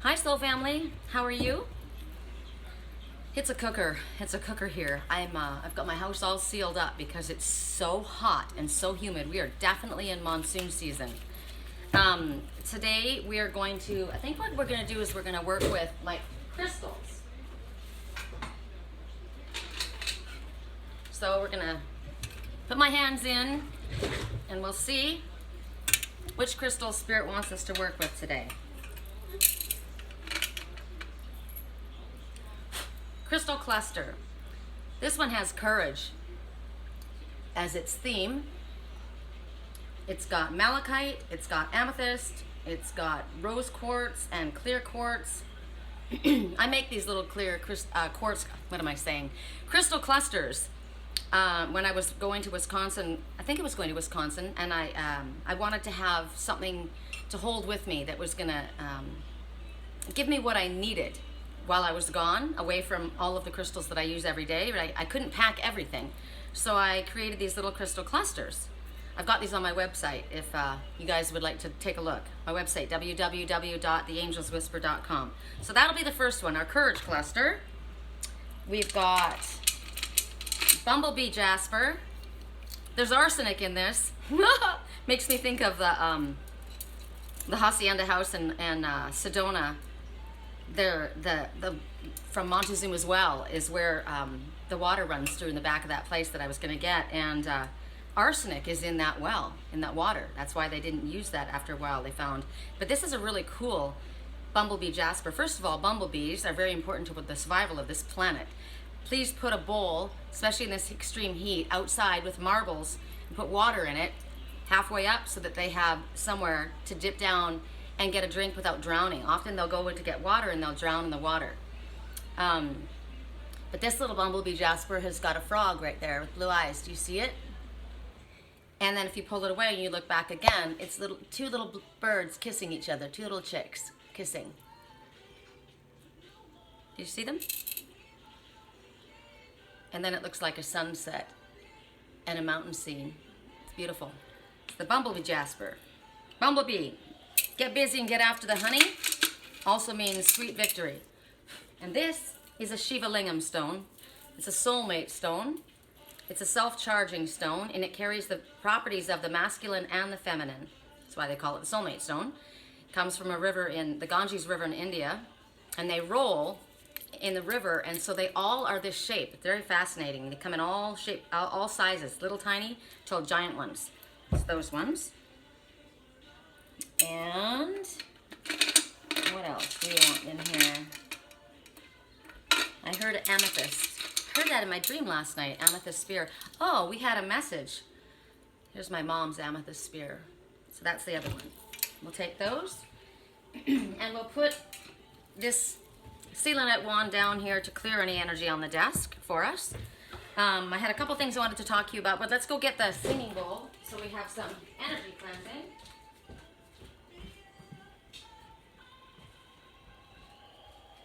Hi Soul Family, how are you? It's a cooker here. I've got my house all sealed up because it's so hot and so humid. We are definitely in monsoon season. Today we are going to, I think what we're going to do is we're going to work with like crystals. So we're going to put my hands in and we'll see which crystal Spirit wants us to work with today. Crystal cluster. This one has courage as its theme. It's got malachite, it's got amethyst, it's got rose quartz and clear quartz. I make these little clear quartz, crystal clusters. When I was going to Wisconsin, I think it was going to Wisconsin, and I wanted to have something to hold with me that was gonna give me what I needed while I was gone, away from all of the crystals that I use every day. But I couldn't pack everything. So I created these little crystal clusters. I've got these on my website if you guys would like to take a look. My website, www.theangelswhisper.com. So that'll be the first one, our courage cluster. We've got Bumblebee Jasper. There's arsenic in this. Makes me think of the Hacienda House in Sedona. From Montezuma's well is where the water runs through in the back of that place that I was going to get, and arsenic is in that well, in that water. That's why they didn't use that after a while, they found. But this is a really cool Bumblebee Jasper. First of all, bumblebees are very important to the survival of this planet. Please put a bowl, especially in this extreme heat, outside with marbles and put water in it halfway up so that they have somewhere to dip down and get a drink without drowning. Often they'll go in to get water and they'll drown in the water. But this little Bumblebee Jasper has got a frog right there with blue eyes. Do you see it? And then if you pull it away and you look back again, it's two little birds kissing each other, two little chicks kissing. Do you see them? And then it looks like a sunset and a mountain scene. It's beautiful. It's the Bumblebee Jasper. Bumblebee, get busy and get after the honey. Also means sweet victory. And this is a Shiva Lingam stone. It's a soulmate stone. It's a self-charging stone, and it carries the properties of the masculine and the feminine. That's why they call it the soulmate stone. It comes from a river in the Ganges River in India, and they roll in the river, and so they all are this shape. It's very fascinating. They come in all shape, all sizes, little tiny till giant ones. It's those ones. And what else do we want in here? I heard amethyst. Heard that in my dream last night, Amethyst Sphere. Oh, we had a message. Here's my mom's Amethyst Sphere. So that's the other one. We'll take those and we'll put this selenite wand down here to clear any energy on the desk for us. I had a couple things I wanted to talk to you about, but let's go get the singing bowl so we have some energy cleansing.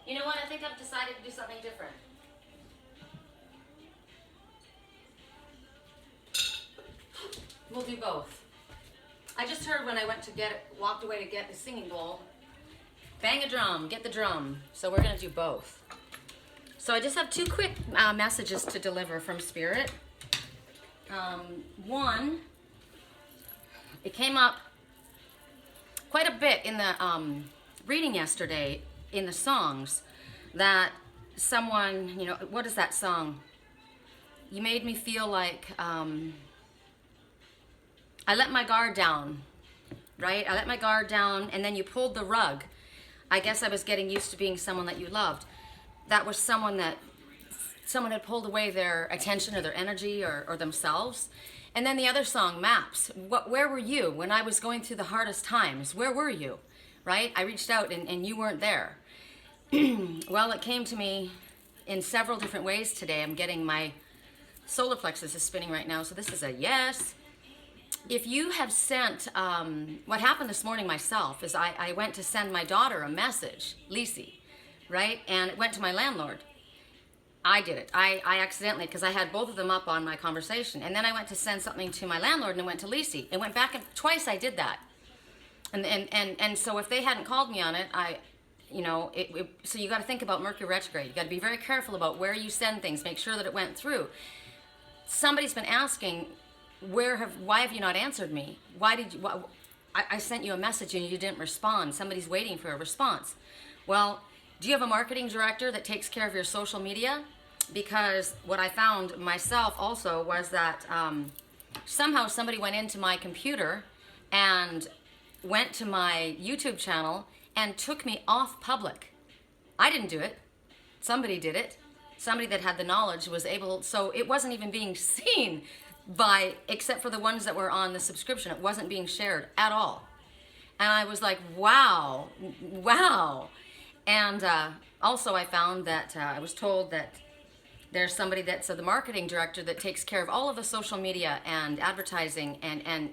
You know what? I think I've decided to do something different. We'll do both. I just heard when I went to walked away to get the singing bowl, bang a drum, get the drum. So we're going to do both. So I just have two quick messages to deliver from Spirit. One, it came up quite a bit in the reading yesterday in the songs that someone, you know, what is that song? You made me feel like I let my guard down, right? I let my guard down, and then you pulled the rug. I guess I was getting used to being someone that you loved. That was someone had pulled away their attention or their energy or themselves. And then the other song, Maps. Where were you when I was going through the hardest times? Where were you, right? I reached out and you weren't there. Well, it came to me in several different ways today. I'm getting my solar plexus is spinning right now, so this is a yes. If you have sent, what happened this morning myself is I went to send my daughter a message, Lisi, right? And it went to my landlord. I did it. I accidentally, because I had both of them up on my conversation. And then I went to send something to my landlord and it went to Lisi. It went back, and twice I did that. And so if they hadn't called me on it, you know, so you got to think about Mercury retrograde. You got to be very careful about where you send things. Make sure that it went through. Somebody's been asking, why have you not answered me? I sent you a message and you didn't respond. Somebody's waiting for a response. Well, do you have a marketing director that takes care of your social media? Because what I found myself also was that somehow somebody went into my computer and went to my YouTube channel and took me off public. I didn't do it. Somebody did it. Somebody that had the knowledge was able, so it wasn't even being seen by, except for the ones that were on the subscription. It wasn't being shared at all. And I was like, wow. And also I found that I was told that there's somebody that's the marketing director that takes care of all of the social media and advertising and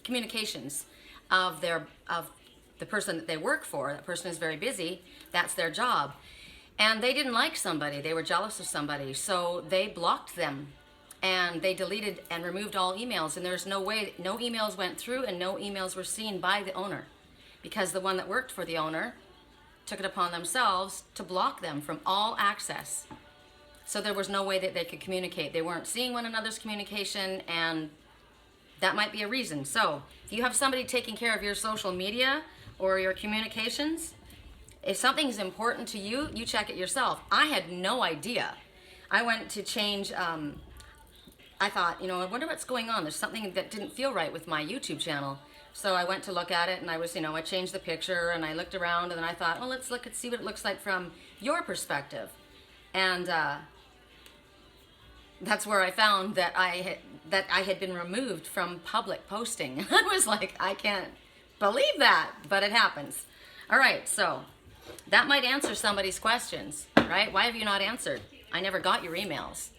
communications of the person that they work for. That person is very busy. That's their job. And they didn't like somebody. They were jealous of somebody. So they blocked them. And they deleted and removed all emails. And there's no way, no emails went through and no emails were seen by the owner. Because the one that worked for the owner took it upon themselves to block them from all access. So there was no way that they could communicate. They weren't seeing one another's communication, and that might be a reason. So if you have somebody taking care of your social media or your communications, if something's important to you, you check it yourself. I had no idea. I went to change, I thought, you know, I wonder what's going on. There's something that didn't feel right with my YouTube channel. So I went to look at it, and I was, you know, I changed the picture and I looked around, and then I thought, well, let's look and see what it looks like from your perspective. And that's where I found that I had been removed from public posting. I was like, I can't believe that, but it happens. All right, so that might answer somebody's questions, right? Why have you not answered? I never got your emails.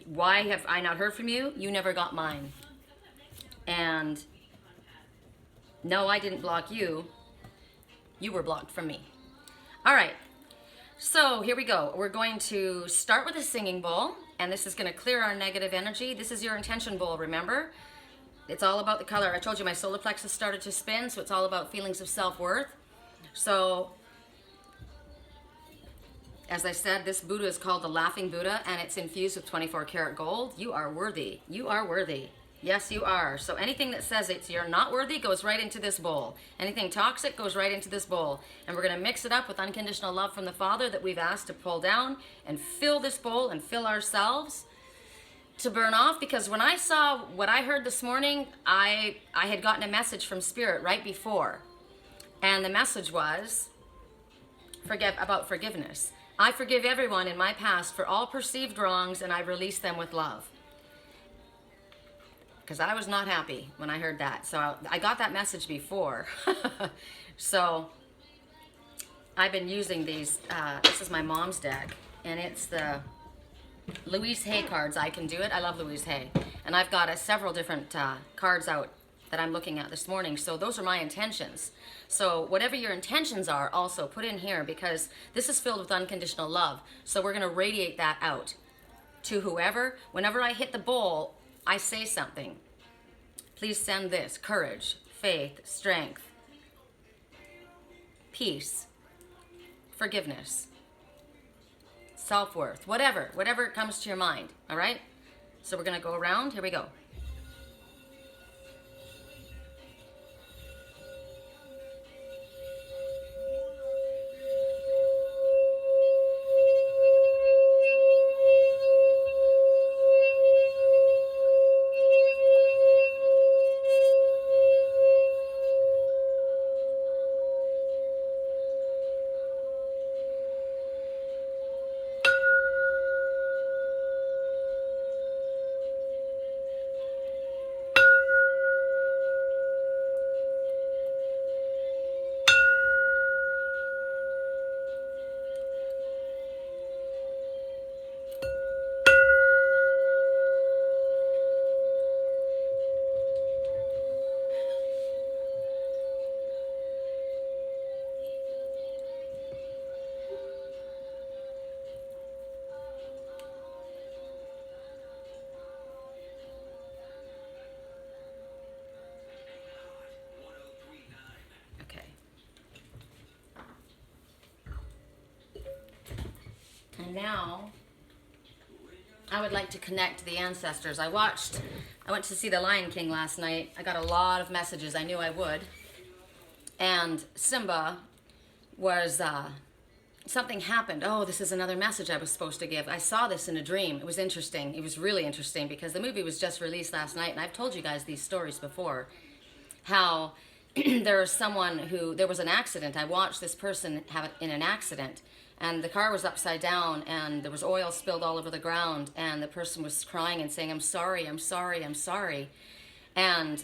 Why have I not heard from you? You never got mine. And no, I didn't block you. You were blocked from me. All right, so here we go. We're going to start with a singing bowl, and this is going to clear our negative energy. This is your intention bowl, remember? It's all about the color. I told you my solar plexus started to spin, so it's all about feelings of self-worth. So, as I said, this Buddha is called the Laughing Buddha, and it's infused with 24 karat gold. You are worthy. You are worthy. Yes, you are. So anything that says you're not worthy goes right into this bowl. Anything toxic goes right into this bowl. And we're going to mix it up with unconditional love from the Father that we've asked to pull down and fill this bowl and fill ourselves to burn off. Because when I saw what I heard this morning, I had gotten a message from Spirit right before. And the message was about forgiveness. I forgive everyone in my past for all perceived wrongs, and I release them with love. Because I was not happy when I heard that. So I got that message before. So I've been using these. This is my mom's deck, and it's the Louise Hay cards. I Can Do It. I love Louise Hay. And I've got several different cards out that I'm looking at this morning. So those are my intentions. So whatever your intentions are, also put in here, because this is filled with unconditional love. So we're going to radiate that out to whoever. Whenever I hit the bowl, I say something. Please send this: courage, faith, strength, peace, forgiveness, self-worth, whatever comes to your mind. All right? So we're going to go around. Here we go. And now I would like to connect to the ancestors. I went to see The Lion King last night. I got a lot of messages. I knew I would. And Simba was, something happened. Oh, this is another message I was supposed to give. I saw this in a dream. It was interesting. It was really interesting because the movie was just released last night, and I've told you guys these stories before. How there was an accident. I watched this person have it in an accident, and the car was upside down, and there was oil spilled all over the ground, and the person was crying and saying, "I'm sorry, I'm sorry, I'm sorry." And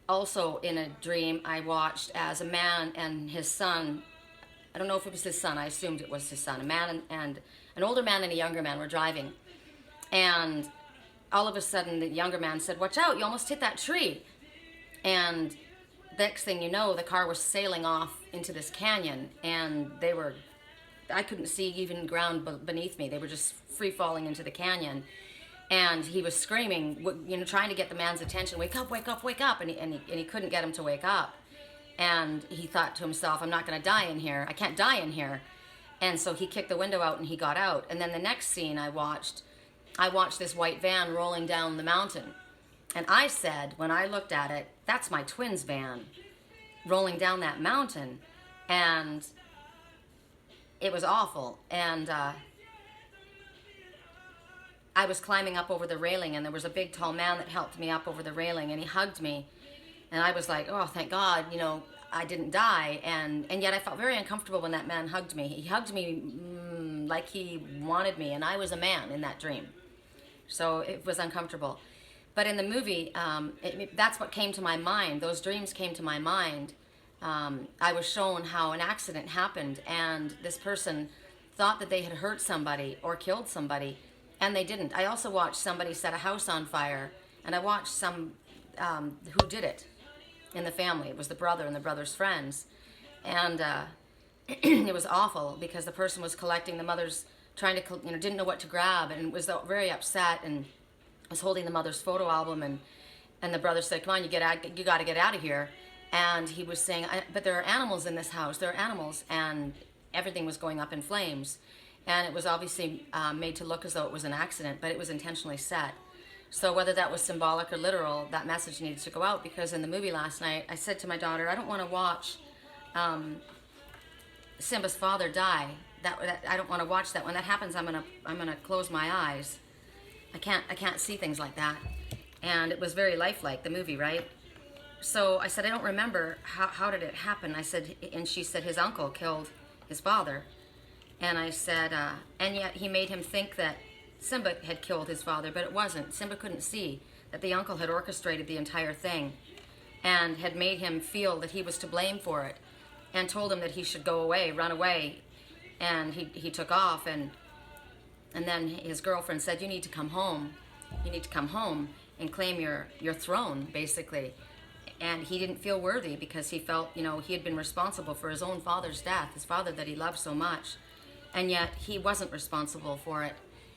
also in a dream, I watched as a man and his son, I don't know if it was his son, I assumed it was his son, a man and an older man and a younger man were driving. And all of a sudden, the younger man said, "Watch out, you almost hit that tree." And next thing you know, the car was sailing off into this canyon, and I couldn't see even ground beneath me. They were just free falling into the canyon. And he was screaming, trying to get the man's attention, "Wake up, wake up, wake up." And he couldn't get him to wake up. And he thought to himself, "I'm not going to die in here. I can't die in here." And so he kicked the window out and he got out. And then the next scene I watched this white van rolling down the mountain. And I said, when I looked at it, that's my twin's van rolling down that mountain. And it was awful. And I was climbing up over the railing, and there was a big tall man that helped me up over the railing, and he hugged me. And I was like, "Oh, thank God, I didn't die." And yet I felt very uncomfortable when that man hugged me. He hugged me like he wanted me, and I was a man in that dream. So it was uncomfortable. But in the movie, that's what came to my mind. Those dreams came to my mind. I was shown how an accident happened, and this person thought that they had hurt somebody or killed somebody, and they didn't. I also watched somebody set a house on fire, and I watched some who did it in the family. It was the brother and the brother's friends. And it was awful because the person was collecting the mother's, didn't know what to grab, and was very upset, and was holding the mother's photo album, and the brother said, "Come on, you got to get out of here." And he was saying, "But there are animals in this house. There are animals." And everything was going up in flames. And it was obviously made to look as though it was an accident, but it was intentionally set. So whether that was symbolic or literal, that message needed to go out, because in the movie last night, I said to my daughter, "I don't want to watch Simba's father die. I don't want to watch that. When that happens, I'm gonna close my eyes. I can't see things like that." And it was very lifelike, the movie, right? So I said, "I don't remember how did it happen." I said, and she said, "His uncle killed his father." And I said, and yet he made him think that Simba had killed his father, but it wasn't. Simba couldn't see that the uncle had orchestrated the entire thing and had made him feel that he was to blame for it, and told him that he should go away, run away. And he took off, and then his girlfriend said, "You need to come home. You need to come home and claim your throne," basically. And he didn't feel worthy because he felt, he had been responsible for his own father's death, his father that he loved so much. And yet he wasn't responsible for it.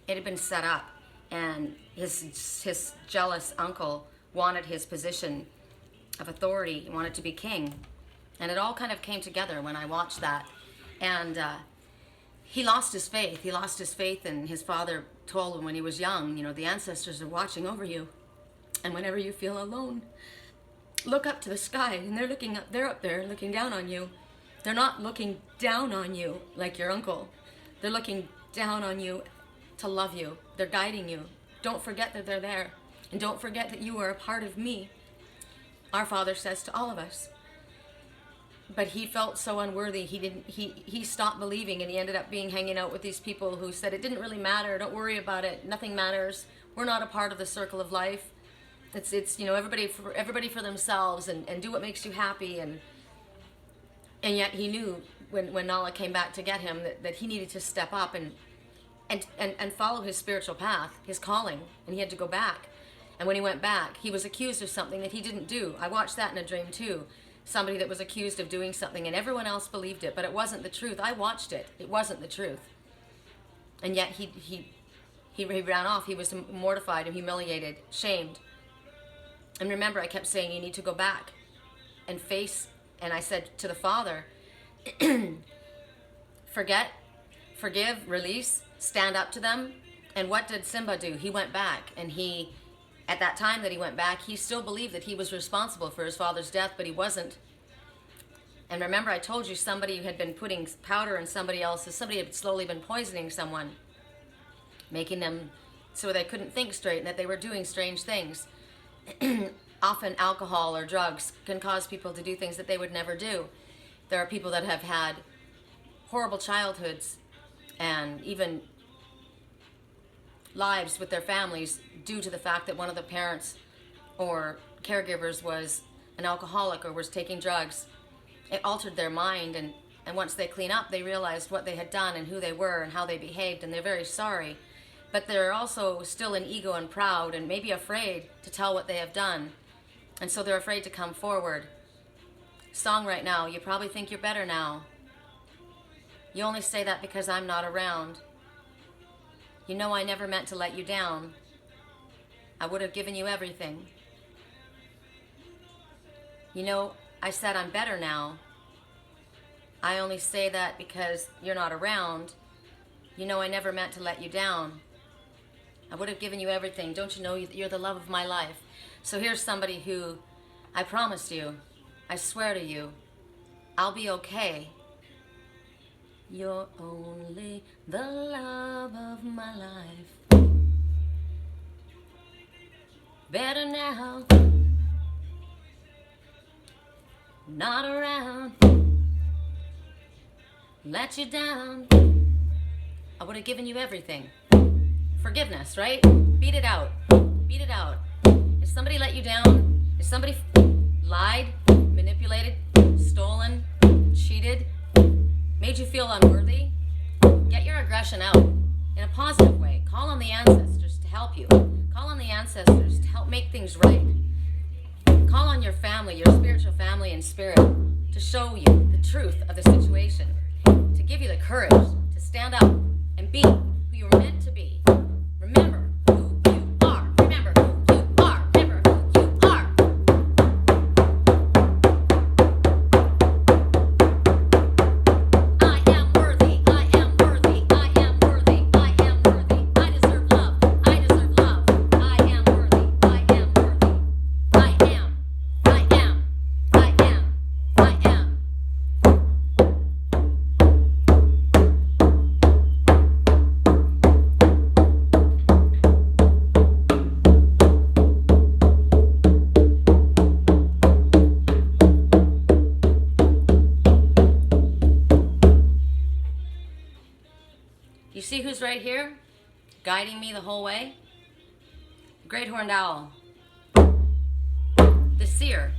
It had been set up, and his jealous uncle wanted his position of authority. He wanted to be king. And it all kind of came together when I watched that. And he lost his faith. He lost his faith, and his father told him when he was young, "The ancestors are watching over you. And whenever you feel alone, look up to the sky, and they're up there looking down on you. They're not looking down on you like your uncle. They're looking down on you to love you. They're guiding you. Don't forget that they're there. And don't forget that you are a part of me." Our Father says to all of us. But he felt so unworthy. He stopped believing, and he ended up hanging out with these people who said it didn't really matter. Don't worry about it. Nothing matters. We're not a part of the circle of life. It's everybody for themselves, and do what makes you happy. And yet he knew when Nala came back to get him that he needed to step up and follow his spiritual path, his calling, and he had to go back. And when he went back, he was accused of something that he didn't do. I watched that in a dream too. Somebody that was accused of doing something, and everyone else believed it, but it wasn't the truth. I watched it. It wasn't the truth. And yet he ran off. He was mortified and humiliated, shamed. And remember, I kept saying, "You need to go back and face." And I said to the Father, forget forgive, release, stand up to them. And what did Simba do? He went back, and he, at that time that he went back, he still believed that he was responsible for his father's death, but he wasn't. And remember, I told you somebody had been putting powder in somebody had slowly been poisoning someone, making them so they couldn't think straight and that they were doing strange things. Often alcohol or drugs can cause people to do things that they would never do. There are people that have had horrible childhoods and even lives with their families due to the fact that one of the parents or caregivers was an alcoholic or was taking drugs. It altered their mind, and once they clean up, they realized what they had done and who they were and how they behaved, and they're very sorry. But they're also still in ego and proud and maybe afraid to tell what they have done. And so they're afraid to come forward. Song right now, you probably think you're better now. You only say that because I'm not around. You know I never meant to let you down. I would have given you everything. You know, I said I'm better now. I only say that because you're not around. You know I never meant to let you down. I would have given you everything. Don't you know you're the love of my life? So here's somebody who I promise you, I swear to you, I'll be okay. You're only the love of my life. Better now. Not around. Let you down. I would have given you everything. Forgiveness, right? Beat it out. Beat it out. If somebody let you down, if somebody lied, manipulated, stolen, cheated, made you feel unworthy, get your aggression out in a positive way. Call on the ancestors to help you. Call on the ancestors to help make things right. Call on your family, your spiritual family and spirit, to show you the truth of the situation, to give you the courage to stand up and be who you were meant to be. Remember who you are. Remember who you are. Remember who you are. I am worthy. I am worthy. I am worthy. I am worthy. I deserve love. I deserve love. I am worthy. I am worthy. I am. I am. I am. I am. You see who's right here, guiding me the whole way? The great horned owl, the seer.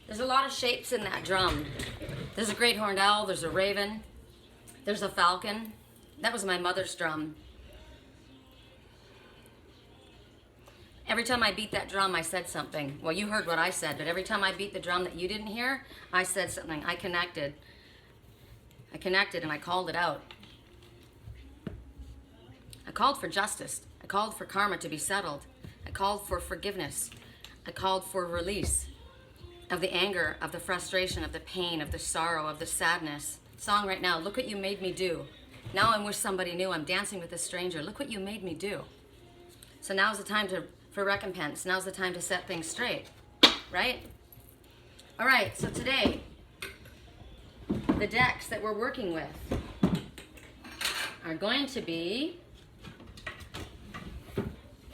There's a lot of shapes in that drum. There's a great horned owl, there's a raven, there's a falcon. That was my mother's drum. Every time I beat that drum, I said something. Well, you heard what I said, but every time I beat the drum that you didn't hear, I said something. I connected. I connected and I called it out. I called for justice. I called for karma to be settled. I called for forgiveness. I called for release of the anger, of the frustration, of the pain, of the sorrow, of the sadness. Song right now, look what you made me do. Now I'm with somebody new. I'm dancing with a stranger. Look what you made me do. So now's the time for recompense. Now's the time to set things straight, right? All right, so today, the decks that we're working with are going to be,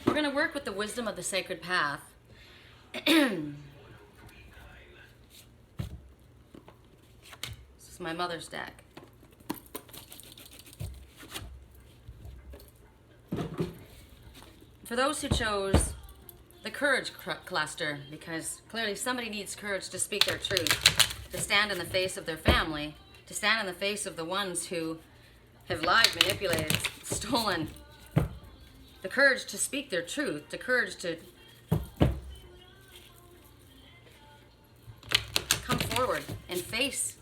we're going to work with the wisdom of the sacred path. It's my mother's deck. For those who chose the courage cluster, because clearly somebody needs courage to speak their truth, to stand in the face of their family, to stand in the face of the ones who have lied, manipulated, stolen. The courage to speak their truth, the courage to come forward and face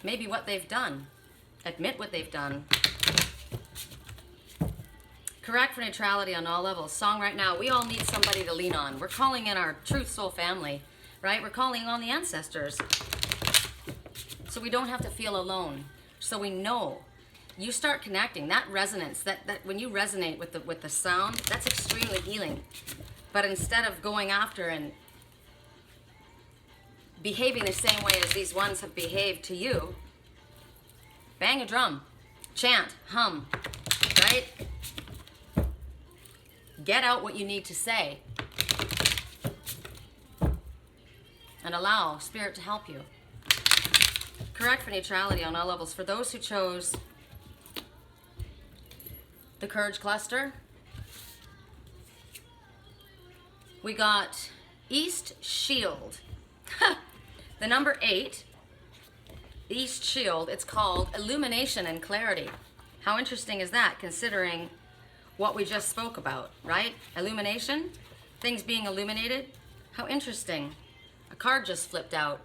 maybe what they've done, admit what they've done. Correct for neutrality on all levels. Song right now, we all need somebody to lean on. We're calling in our truth soul family, right? We're calling on the ancestors. So we don't have to feel alone. So we know. You start connecting. That resonance, that when you resonate with the sound, that's extremely healing. But instead of going after and behaving the same way as these ones have behaved to you, bang a drum, chant, hum, right? Get out what you need to say and allow Spirit to help you. Correct for neutrality on all levels. For those who chose the courage cluster, we got East Shield. The number 8, East Shield, it's called Illumination and Clarity. How interesting is that, considering what we just spoke about, right? Illumination, things being illuminated. How interesting. A card just flipped out.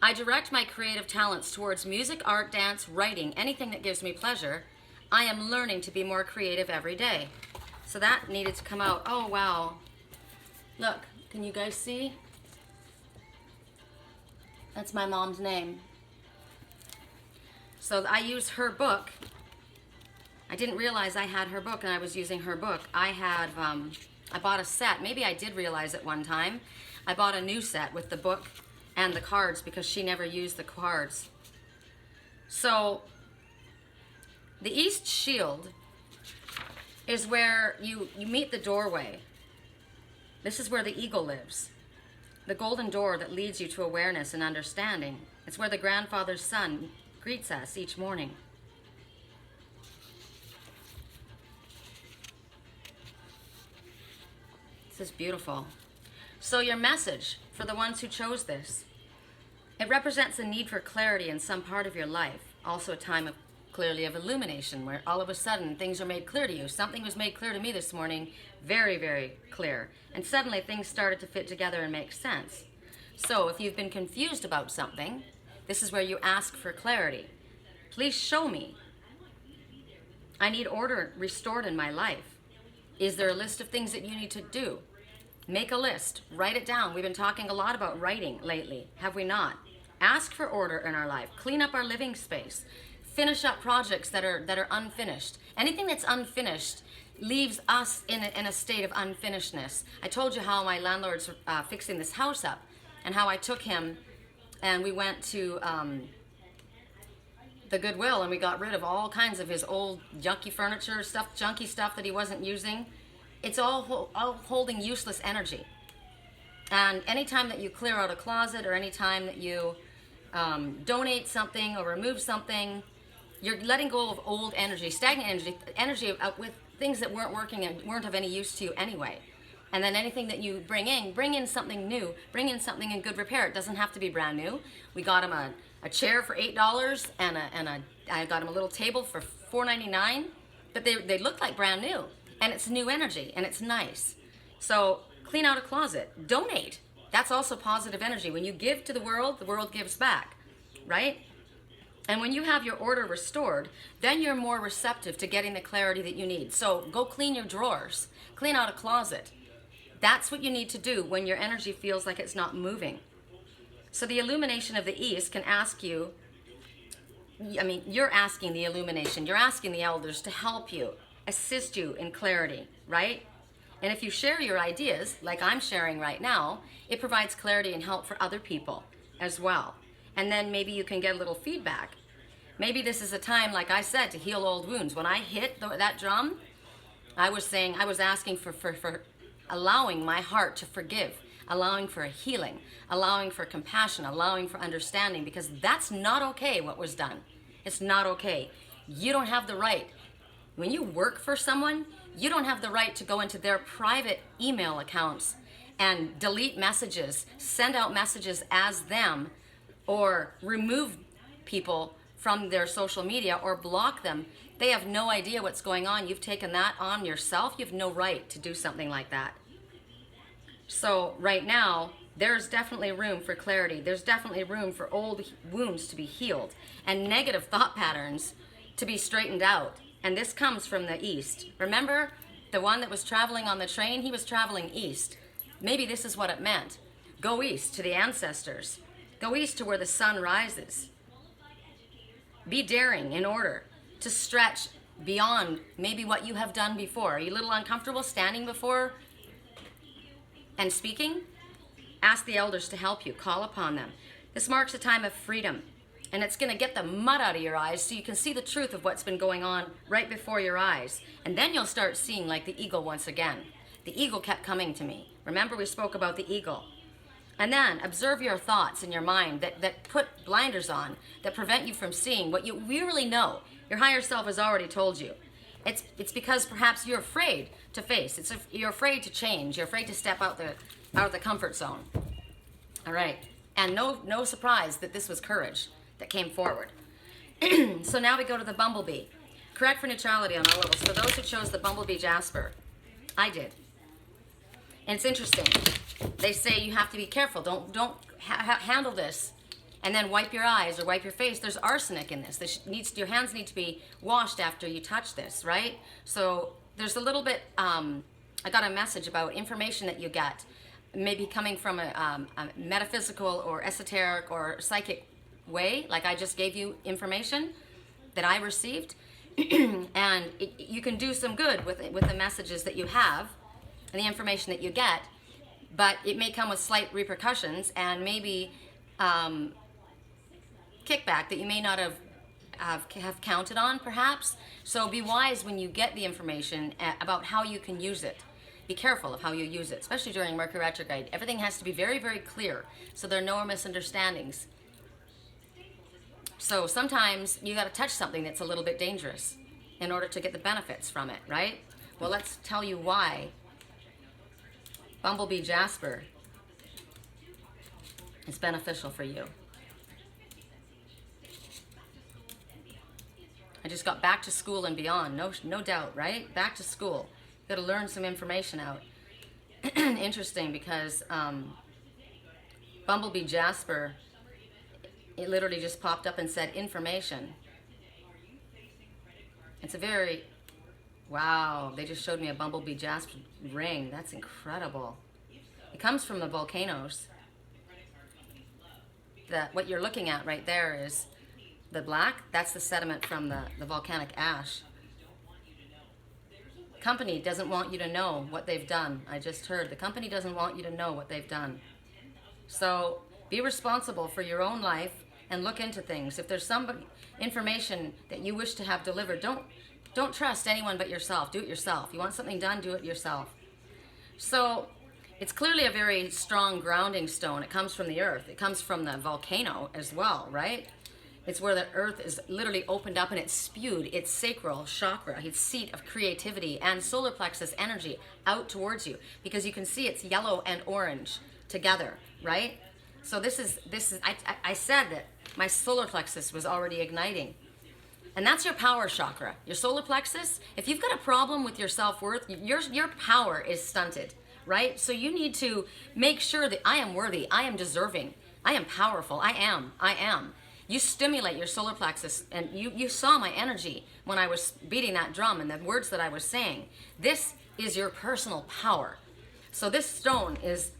I direct my creative talents towards music, art, dance, writing, anything that gives me pleasure. I am learning to be more creative every day. So that needed to come out. Oh, wow. Look, can you guys see? That's my mom's name. So I used her book. I didn't realize I had her book and I was using her book. I bought a set. Maybe I did realize it one time. I bought a new set with the book and the cards because she never used the cards. So the East Shield is where you meet the doorway. This is where the eagle lives. The golden door that leads you to awareness and understanding. It's where the grandfather's son greets us each morning. This is beautiful. So your message for the ones who chose this, it represents a need for clarity in some part of your life. Also a time of clearly of illumination, where all of a sudden things are made clear to you. Something was made clear to me this morning, very, very clear. And suddenly things started to fit together and make sense. So if you've been confused about something, this is where you ask for clarity. Please show me. I need order restored in my life. Is there a list of things that you need to do? Make a list, write it down. We've been talking a lot about writing lately, have we not? Ask for order in our life. Clean up our living space. Finish up projects that are unfinished. Anything that's unfinished leaves us in a state of unfinishedness. I told you how my landlord's fixing this house up and how I took him and we went to the Goodwill and we got rid of all kinds of his old junky furniture, junky stuff that he wasn't using. It's all holding useless energy. And anytime that you clear out a closet or anytime that you donate something or remove something, you're letting go of old energy, stagnant energy with things that weren't working and weren't of any use to you anyway. And then anything that you bring in something new, bring in something in good repair. It doesn't have to be brand new. We got him a chair for $8 and I got him a little table for $4.99, but they look like brand new. And it's new energy, and it's nice. So clean out a closet. Donate. That's also positive energy. When you give to the world gives back, right? And when you have your order restored, then you're more receptive to getting the clarity that you need. So go clean your drawers. Clean out a closet. That's what you need to do when your energy feels like it's not moving. So the illumination of the East can ask you, you're asking the illumination. You're asking the elders to help you, assist you in clarity, right? And if you share your ideas, like I'm sharing right now, it provides clarity and help for other people as well. And then maybe you can get a little feedback. Maybe this is a time, like I said, to heal old wounds. When I hit that drum, I was asking for allowing my heart to forgive. allowing for a healing, allowing for compassion, allowing for understanding, because that's not okay what was done. It's not okay. You don't have the right. When you work for someone, you don't have the right to go into their private email accounts and delete messages, send out messages as them, or remove people from their social media or block them. They have no idea what's going on. You've taken that on yourself. You have no right to do something like that. So right now, there's definitely room for clarity. There's definitely room for old wounds to be healed and negative thought patterns to be straightened out. And this comes from the east. Remember the one that was traveling on the train? He was traveling east. Maybe this is what it meant. Go east to the ancestors. Go east to where the sun rises. Be daring in order to stretch beyond maybe what you have done before. Are you a little uncomfortable standing before and speaking? Ask the elders to help you. Call upon them. This marks a time of freedom, and it's going to get the mud out of your eyes so you can see the truth of what's been going on right before your eyes. And then you'll start seeing like the eagle once again. The eagle kept coming to me. Remember, we spoke about the eagle. And then observe your thoughts in your mind that put blinders on, that prevent you from seeing what you really know. Your higher self has already told you. It's because perhaps you're afraid to face. You're afraid to change. You're afraid to step out of the comfort zone. All right. And no surprise that this was courage that came forward. So now we go to the Bumblebee. Correct for neutrality on all levels. For those who chose the Bumblebee Jasper, I did. And it's interesting. They say you have to be careful. Don't handle this and then wipe your eyes or wipe your face. There's arsenic in this. Your hands need to be washed after you touch this, right? So there's a little bit, I got a message about information that you get, maybe coming from a metaphysical or esoteric or psychic way, like I just gave you information that I received. And you can do some good with the messages that you have and the information that you get, but it may come with slight repercussions and maybe kickback that you may not have counted on, perhaps. So be wise when you get the information about how you can use it. Be careful of how you use it, especially during Mercury retrograde. Everything has to be very, very clear so there are no misunderstandings. So sometimes you got to touch something that's a little bit dangerous in order to get the benefits from it, right? Well, let's tell you why Bumblebee Jasper is beneficial for you. I just got back to school and beyond, no doubt, right? Back to school. Got to learn some information out. Interesting, because Bumblebee Jasper, it literally just popped up and said information. It's a very, wow, they just showed me a Bumblebee Jasper ring. That's incredible. It comes from the volcanoes. What you're looking at right there is the black. That's the sediment from the volcanic ash. Company doesn't want you to know what they've done. I just heard the company doesn't want you to know what they've done. So be responsible for your own life and look into things. If there's some information that you wish to have delivered, don't trust anyone but yourself. Do it yourself. You want something done, do it yourself. So it's clearly a very strong grounding stone. It comes from the earth. It comes from the volcano as well, right? It's where the earth is literally opened up and it's spewed its sacral chakra, its seat of creativity and solar plexus energy out towards you, because you can see it's yellow and orange together, right? So this is I said that my solar plexus was already igniting. And that's your power chakra. Your solar plexus, if you've got a problem with your self-worth, your power is stunted, right? So you need to make sure that I am worthy, I am deserving, I am powerful, I am. You stimulate your solar plexus, and you saw my energy when I was beating that drum and the words that I was saying. This is your personal power. So this stone is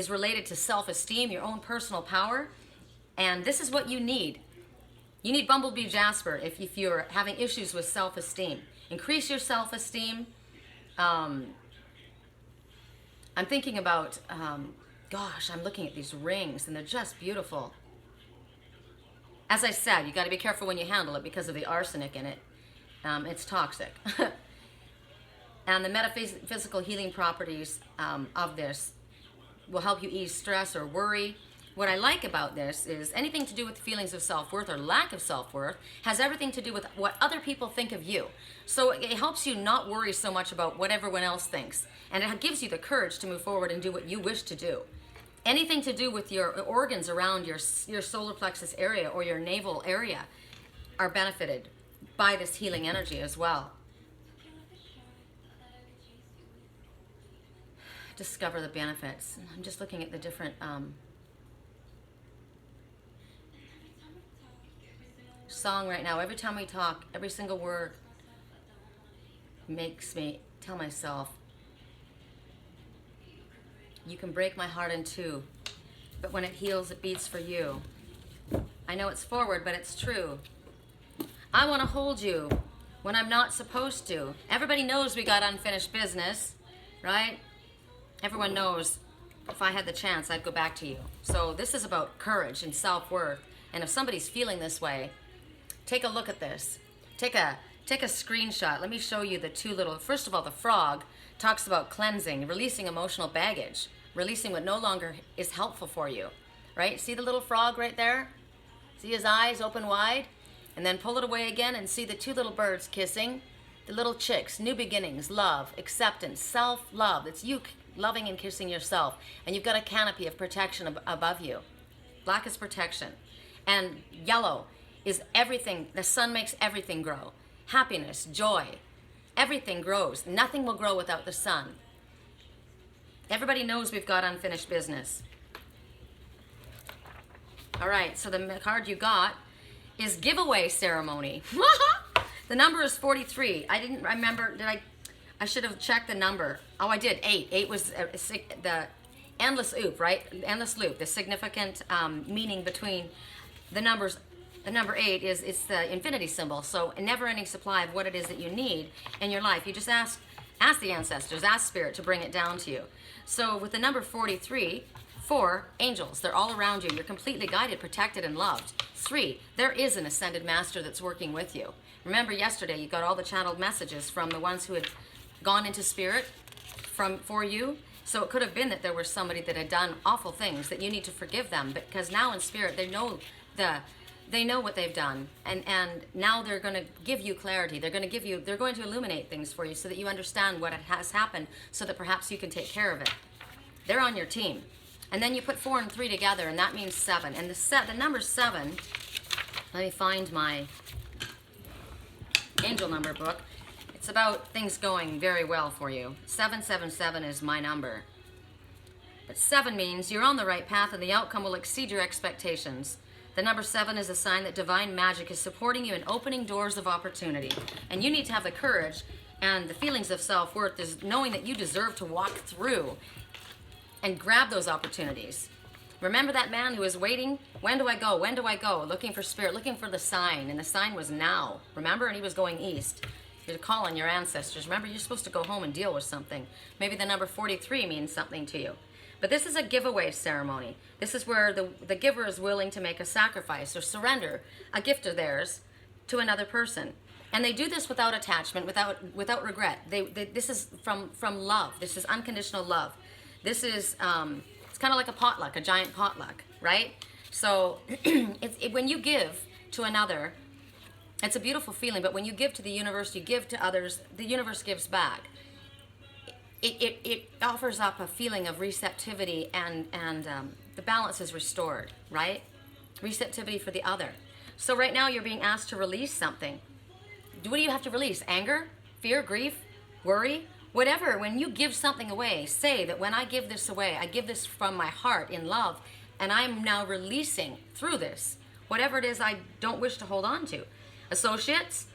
related to self-esteem, your own personal power, and this is what you need. You need Bumblebee Jasper if you're having issues with self-esteem. Increase your self-esteem. I'm thinking about, gosh, I'm looking at these rings, and they're just beautiful. As I said, you got to be careful when you handle it because of the arsenic in it. It's toxic. And the metaphysical healing properties of this, will help you ease stress or worry. What I like about this is anything to do with feelings of self-worth or lack of self-worth has everything to do with what other people think of you. So it helps you not worry so much about what everyone else thinks. And it gives you the courage to move forward and do what you wish to do. Anything to do with your organs around your solar plexus area or your navel area are benefited by this healing energy as well. Discover the benefits. I'm just looking at the different song right now. Every time we talk, every single word makes me tell myself, you can break my heart in two, but when it heals, it beats for you. I know it's forward, but it's true. I want to hold you when I'm not supposed to. Everybody knows we got unfinished business, right? Everyone knows if I had the chance, I'd go back to you. So this is about courage and self-worth. And if somebody's feeling this way, take a look at this. Take a screenshot. Let me show you the two little, first of all, the frog talks about cleansing, releasing emotional baggage, releasing what no longer is helpful for you, right? See the little frog right there? See his eyes open wide? And then pull it away again and see the two little birds kissing. The little chicks, new beginnings, love, acceptance, self-love. It's you loving and kissing yourself. And you've got a canopy of protection above you. Black is protection. And yellow is everything. The sun makes everything grow. Happiness, joy, everything grows. Nothing will grow without the sun. Everybody knows we've got unfinished business. All right, so the card you got is giveaway ceremony. The number is 43. I didn't remember, I should have checked the number. Oh, I did, 8. 8 was the endless loop, right? Endless loop, the significant meaning between the numbers. The number 8 is, it's the infinity symbol. So a never-ending supply of what it is that you need in your life. You just ask the ancestors, ask spirit to bring it down to you. So with the number 43, 4, angels. They're all around you. You're completely guided, protected, and loved. 3, there is an ascended master that's working with you. Remember yesterday you got all the channeled messages from the ones who had gone into spirit for you. So it could have been that there was somebody that had done awful things that you need to forgive them, because now in spirit they know what they've done, and now they're going to give you clarity. They're going to illuminate things for you so that you understand what has happened, so that perhaps you can take care of it. They're on your team. And then you put 4 and 3 together, and that means 7. And the number 7, let me find my angel number book. It's about things going very well for you. 777 is my number. But 7 means you're on the right path and the outcome will exceed your expectations. The number 7 is a sign that divine magic is supporting you in opening doors of opportunity. And you need to have the courage, and the feelings of self-worth is knowing that you deserve to walk through and grab those opportunities. Remember that man who was waiting? When do I go? When do I go? Looking for spirit, looking for the sign. And the sign was now. Remember? And he was going east. You're calling your ancestors. Remember, you're supposed to go home and deal with something. Maybe the number 43 means something to you. But this is a giveaway ceremony. This is where the giver is willing to make a sacrifice or surrender a gift of theirs to another person. And they do this without attachment, without regret. This is from love. This is unconditional love. This is, it's kind of like a potluck, a giant potluck, right? So when you give to another, it's a beautiful feeling, but when you give to the universe, you give to others, the universe gives back. It offers up a feeling of receptivity, and the balance is restored, right? Receptivity for the other. So right now you're being asked to release something. What do you have to release? Anger, fear, grief, worry? Whatever. When you give something away, say that when I give this away, I give this from my heart in love, and I'm now releasing through this whatever it is I don't wish to hold on to. Associates,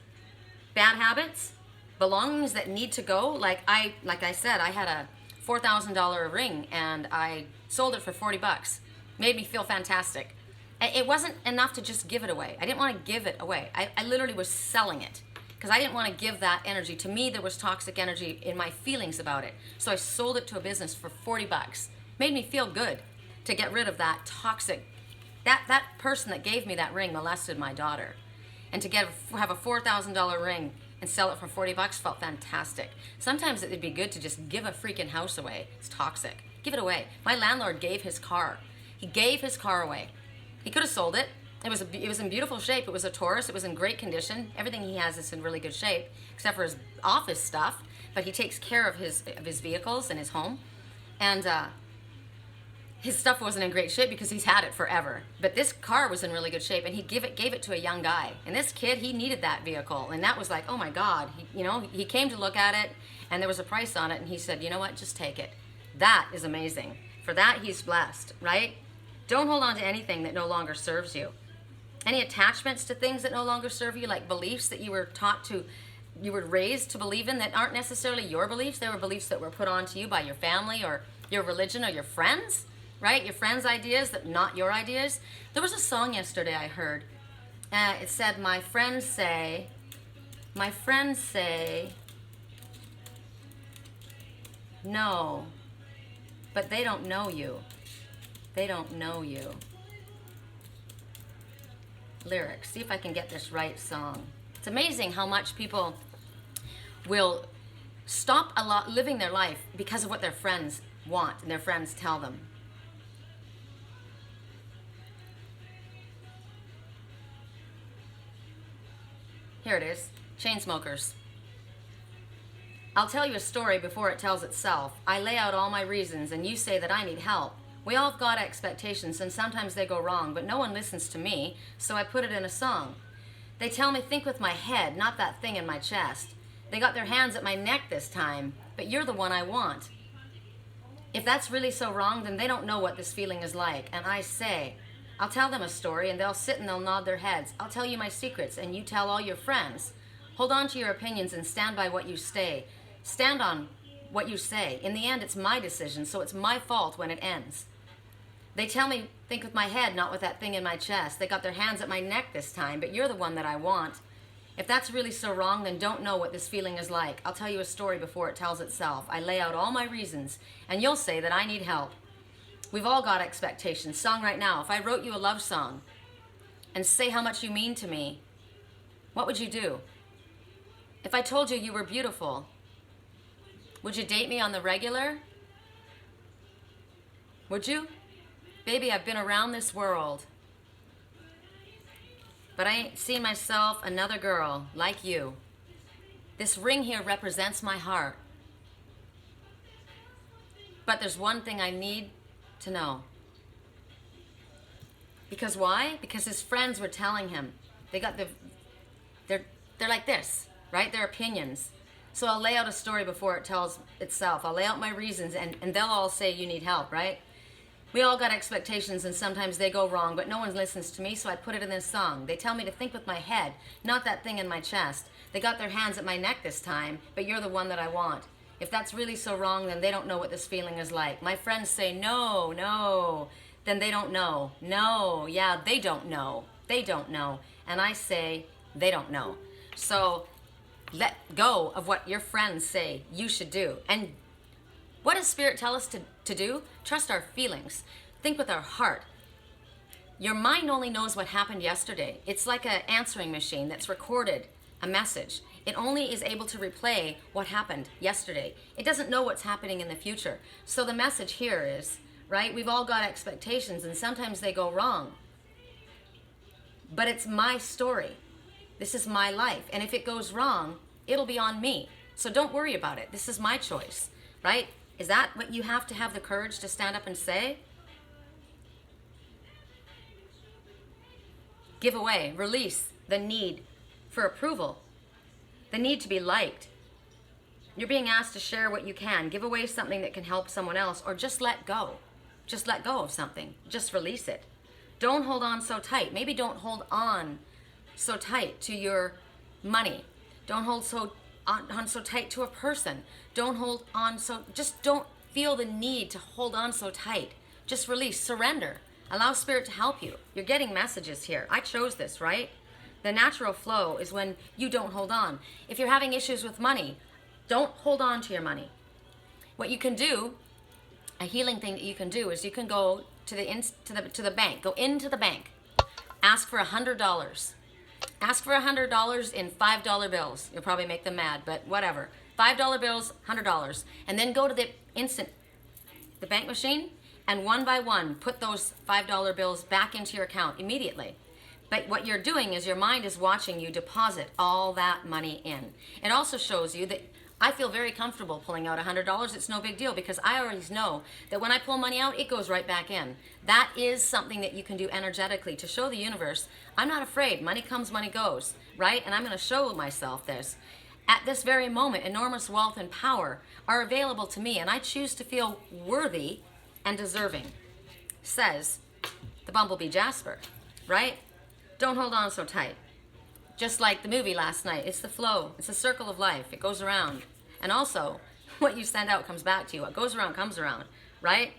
bad habits, belongings that need to go. Like I said, I had a $4,000 ring and I sold it for $40. Made me feel fantastic. It wasn't enough to just give it away. I didn't want to give it away. I literally was selling it because I didn't want to give that energy. To me, there was toxic energy in my feelings about it. So I sold it to a business for $40. Made me feel good to get rid of that toxic. That person that gave me that ring molested my daughter. And to have a $4,000 ring and sell it for $40 felt fantastic. Sometimes it would be good to just give a freaking house away. It's toxic. Give it away. My landlord gave his car. He gave his car away. He could have sold it. It was in beautiful shape. It was a Taurus. It was in great condition. Everything he has is in really good shape, except for his office stuff. But he takes care of his vehicles and his home. And his stuff wasn't in great shape because he's had it forever. But this car was in really good shape, and he gave it to a young guy. And this kid, he needed that vehicle. And that was like, oh my God. He came to look at it, and there was a price on it, and he said, you know what, just take it. That is amazing. For that, he's blessed, right? Don't hold on to anything that no longer serves you. Any attachments to things that no longer serve you, like beliefs that you were raised to believe in that aren't necessarily your beliefs. They were beliefs that were put onto you by your family or your religion or your friends, right? Your friends' ideas that not your ideas. There was a song yesterday I heard. It said, my friends say, no, but they don't know you. They don't know you. Lyrics. See if I can get this right song. It's amazing how much people will stop living their life because of what their friends want and their friends tell them. Here it is. Chainsmokers. I'll tell you a story before it tells itself. I lay out all my reasons and you say that I need help. We all have got expectations and sometimes they go wrong, but no one listens to me, so I put it in a song. They tell me think with my head, not that thing in my chest. They got their hands at my neck this time, but you're the one I want. If that's really so wrong, then they don't know what this feeling is like, and I say, I'll tell them a story and they'll sit and they'll nod their heads. I'll tell you my secrets and you tell all your friends. Hold on to your opinions and stand by what you say. Stand on what you say. In the end, it's my decision, so it's my fault when it ends. They tell me, think with my head, not with that thing in my chest. They got their hands at my neck this time, but you're the one that I want. If that's really so wrong, then don't know what this feeling is like. I'll tell you a story before it tells itself. I lay out all my reasons, and you'll say that I need help. We've all got expectations. Song right now. If I wrote you a love song and say how much you mean to me, what would you do? If I told you you were beautiful, would you date me on the regular? Would you? Baby, I've been around this world, but I ain't seen myself another girl like you. This ring here represents my heart. But there's one thing I need to know. Because why? Because his friends were telling him. They're like this, right? Their opinions. So I'll lay out a story before it tells itself. I'll lay out my reasons and they'll all say you need help, right? We all got expectations and sometimes they go wrong, but no one listens to me, so I put it in this song. They tell me to think with my head, not that thing in my chest. They got their hands at my neck this time, but you're the one that I want. If that's really so wrong, then they don't know what this feeling is like. My friends say, no, no, then they don't know. No, yeah, they don't know. They don't know. And I say, they don't know. So let go of what your friends say you should do. And what does Spirit tell us to do? Trust our feelings. Think with our heart. Your mind only knows what happened yesterday. It's like an answering machine that's recorded a message. It only is able to replay what happened yesterday. It doesn't know what's happening in the future. So the message here is, right, we've all got expectations and sometimes they go wrong. But it's my story. This is my life. And if it goes wrong, it'll be on me. So don't worry about it. This is my choice, right? Is that what you have to have the courage to stand up and say? Give away, release the need for approval, the need to be liked. You're being asked to share what you can. Give away something that can help someone else, or just let go. Just let go of something. Just release it. Don't hold on so tight. Maybe don't hold on so tight to your money. Don't hold on so tight to a person. Don't hold on just don't feel the need to hold on so tight. Just release, surrender. Allow Spirit to help you. You're getting messages here. I chose this, right? The natural flow is when you don't hold on. If you're having issues with money, don't hold on to your money. What you can do, a healing thing that you can do, is you can go to the bank. Go into the bank. Ask for $100. Ask for $100 in $5 bills. You'll probably make them mad, but whatever. $5 bills, $100. And then go to the the bank machine and one by one put those $5 bills back into your account immediately. But what you're doing is your mind is watching you deposit all that money in. It also shows you that I feel very comfortable pulling out $100. It's no big deal because I already know that when I pull money out, it goes right back in. That is something that you can do energetically to show the universe, I'm not afraid. Money comes, money goes, right? And I'm going to show myself this. At this very moment, enormous wealth and power are available to me, and I choose to feel worthy and deserving, says the Bumblebee Jasper, right? Don't hold on so tight. Just like the movie last night, it's the flow. It's a circle of life. It goes around. And also, what you send out comes back to you. What goes around comes around, right?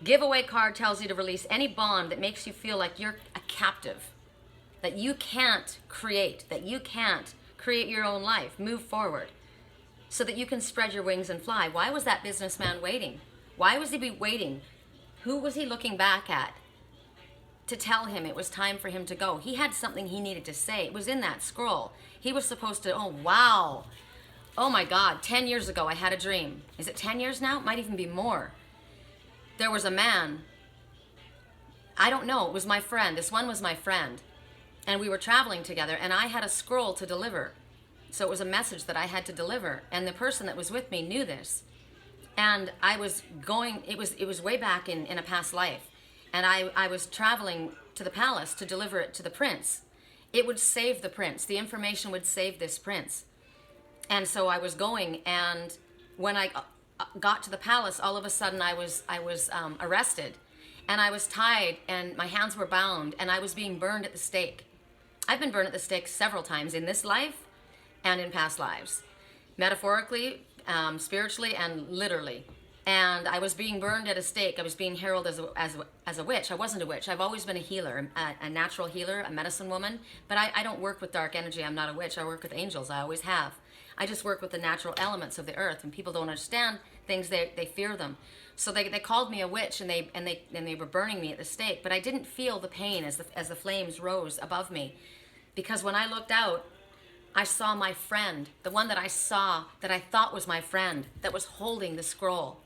Giveaway card tells you to release any bond that makes you feel like you're a captive, that you can't create, that you can't create your own life, move forward, so that you can spread your wings and fly. Why was that businessman waiting? Why was he waiting? Who was he looking back at to tell him it was time for him to go? He had something he needed to say. It was in that scroll. He was supposed to, oh wow, oh my God, 10 years ago I had a dream. Is it 10 years now? It might even be more. There was a man, I don't know, it was my friend. This one was my friend. And we were traveling together, and I had a scroll to deliver. So it was a message that I had to deliver, and the person that was with me knew this. And I was going, it was way back in a past life, and I was traveling to the palace to deliver it to the prince. It would save the prince. The information would save this prince. And so I was going, and when I got to the palace, all of a sudden I was arrested, and I was tied, and my hands were bound, and I was being burned at the stake. I've been burned at the stake several times in this life and in past lives, metaphorically, spiritually, and literally. And I was being burned at a stake. I was being heralded as a witch. I wasn't a witch. I've always been a healer, a natural healer, a medicine woman. But I don't work with dark energy. I'm not a witch. I work with angels. I always have. I just work with the natural elements of the earth. And people don't understand things. They fear them. So they called me a witch, and they were burning me at the stake. But I didn't feel the pain as the flames rose above me, because when I looked out, I saw my friend, the one that I saw that I thought was my friend, that was holding the scroll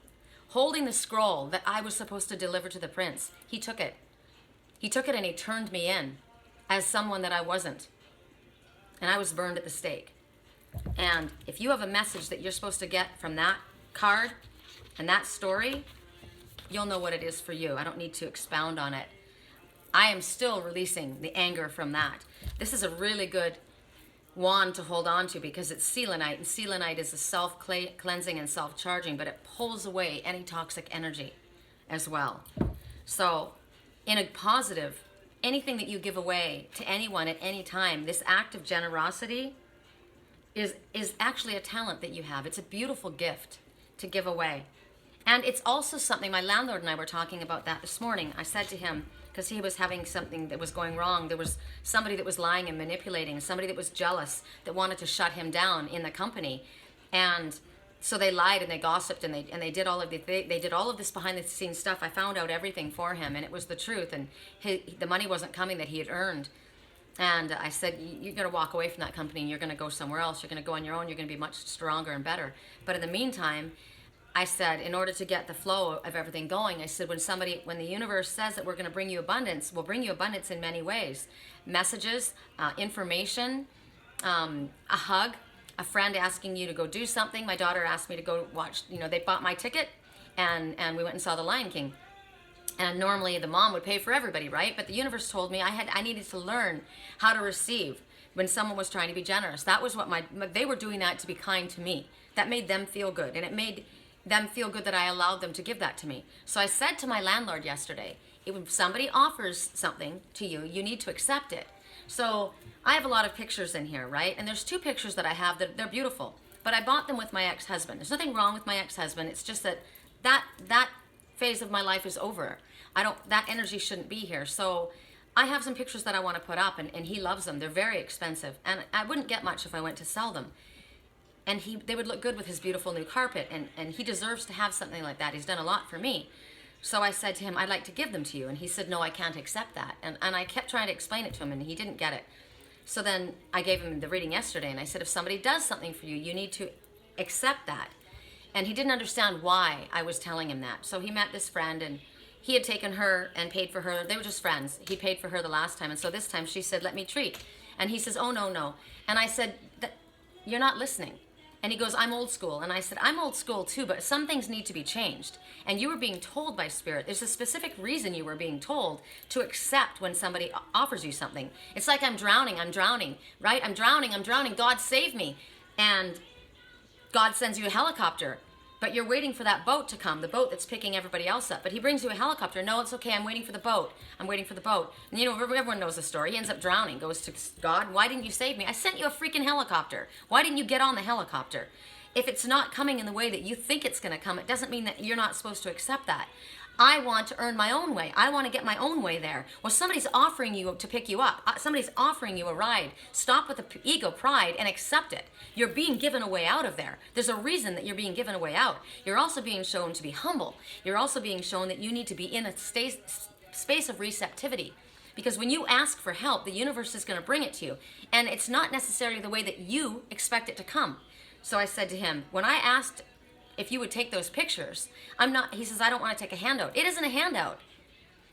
that I was supposed to deliver to the prince. He took it. He took it and he turned me in as someone that I wasn't. And I was burned at the stake. And if you have a message that you're supposed to get from that card and that story, you'll know what it is for you. I don't need to expound on it. I am still releasing the anger from that. This is a really good wand to hold on to because it's selenite, and selenite is a self-cleansing and self-charging, but it pulls away any toxic energy as well. So in a positive, anything that you give away to anyone at any time, this act of generosity is actually a talent that you have. It's a beautiful gift to give away. And it's also something, my landlord and I were talking about that this morning. I said to him, because he was having something that was going wrong. There was somebody that was lying and manipulating, somebody that was jealous, that wanted to shut him down in the company. And so they lied and they gossiped and they did all of they did all of this behind the scenes stuff. I found out everything for him, and it was the truth, and the money wasn't coming that he had earned. And I said, you're going to walk away from that company and you're going to go somewhere else. You're going to go on your own. You're going to be much stronger and better. But in the meantime, I said, in order to get the flow of everything going, I said, when the universe says that we're going to bring you abundance, we'll bring you abundance in many ways. Messages, information, a hug, a friend asking you to go do something. My daughter asked me to go watch, they bought my ticket, and we went and saw The Lion King. And normally the mom would pay for everybody, right? But the universe told me I needed to learn how to receive when someone was trying to be generous. That was what they were doing that to be kind to me. That made them feel good, and it made them feel good that I allowed them to give that to me. So I said to my landlord yesterday, if somebody offers something to you, you need to accept it. So I have a lot of pictures in here, right? And there's 2 pictures that I have that they're beautiful, but I bought them with my ex-husband. There's nothing wrong with my ex-husband. It's just that phase of my life is over. That energy shouldn't be here. So I have some pictures that I want to put up, and he loves them. They're very expensive, and I wouldn't get much if I went to sell them. And they would look good with his beautiful new carpet, and he deserves to have something like that. He's done a lot for me. So I said to him, I'd like to give them to you. And he said, no, I can't accept that. And I kept trying to explain it to him, and he didn't get it. So then I gave him the reading yesterday, and I said, if somebody does something for you, you need to accept that. And he didn't understand why I was telling him that. So he met this friend, and he had taken her and paid for her. They were just friends. He paid for her the last time. And so this time she said, let me treat. And he says, oh, no, no. And I said, you're not listening. And he goes, I'm old school. And I said, I'm old school too, but some things need to be changed. And you were being told by Spirit, there's a specific reason you were being told to accept when somebody offers you something. It's like I'm drowning, right? I'm drowning, God save me. And God sends you a helicopter, but you're waiting for that boat to come, the boat that's picking everybody else up. But he brings you a helicopter. No, it's okay, I'm waiting for the boat. I'm waiting for the boat. And you know, everyone knows the story. He ends up drowning, goes to God, why didn't you save me? I sent you a freaking helicopter. Why didn't you get on the helicopter? If it's not coming in the way that you think it's going to come, it doesn't mean that you're not supposed to accept that. I want to earn my own way. I want to get my own way there. Well, somebody's offering you to pick you up. Somebody's offering you a ride. Stop with the ego pride and accept it. You're being given a way out of there. There's a reason that you're being given a way out. You're also being shown to be humble. You're also being shown that you need to be in a space of receptivity. Because when you ask for help, the universe is going to bring it to you. And it's not necessarily the way that you expect it to come. So I said to him, when I asked if you would take those pictures, he says, I don't want to take a handout. It isn't a handout.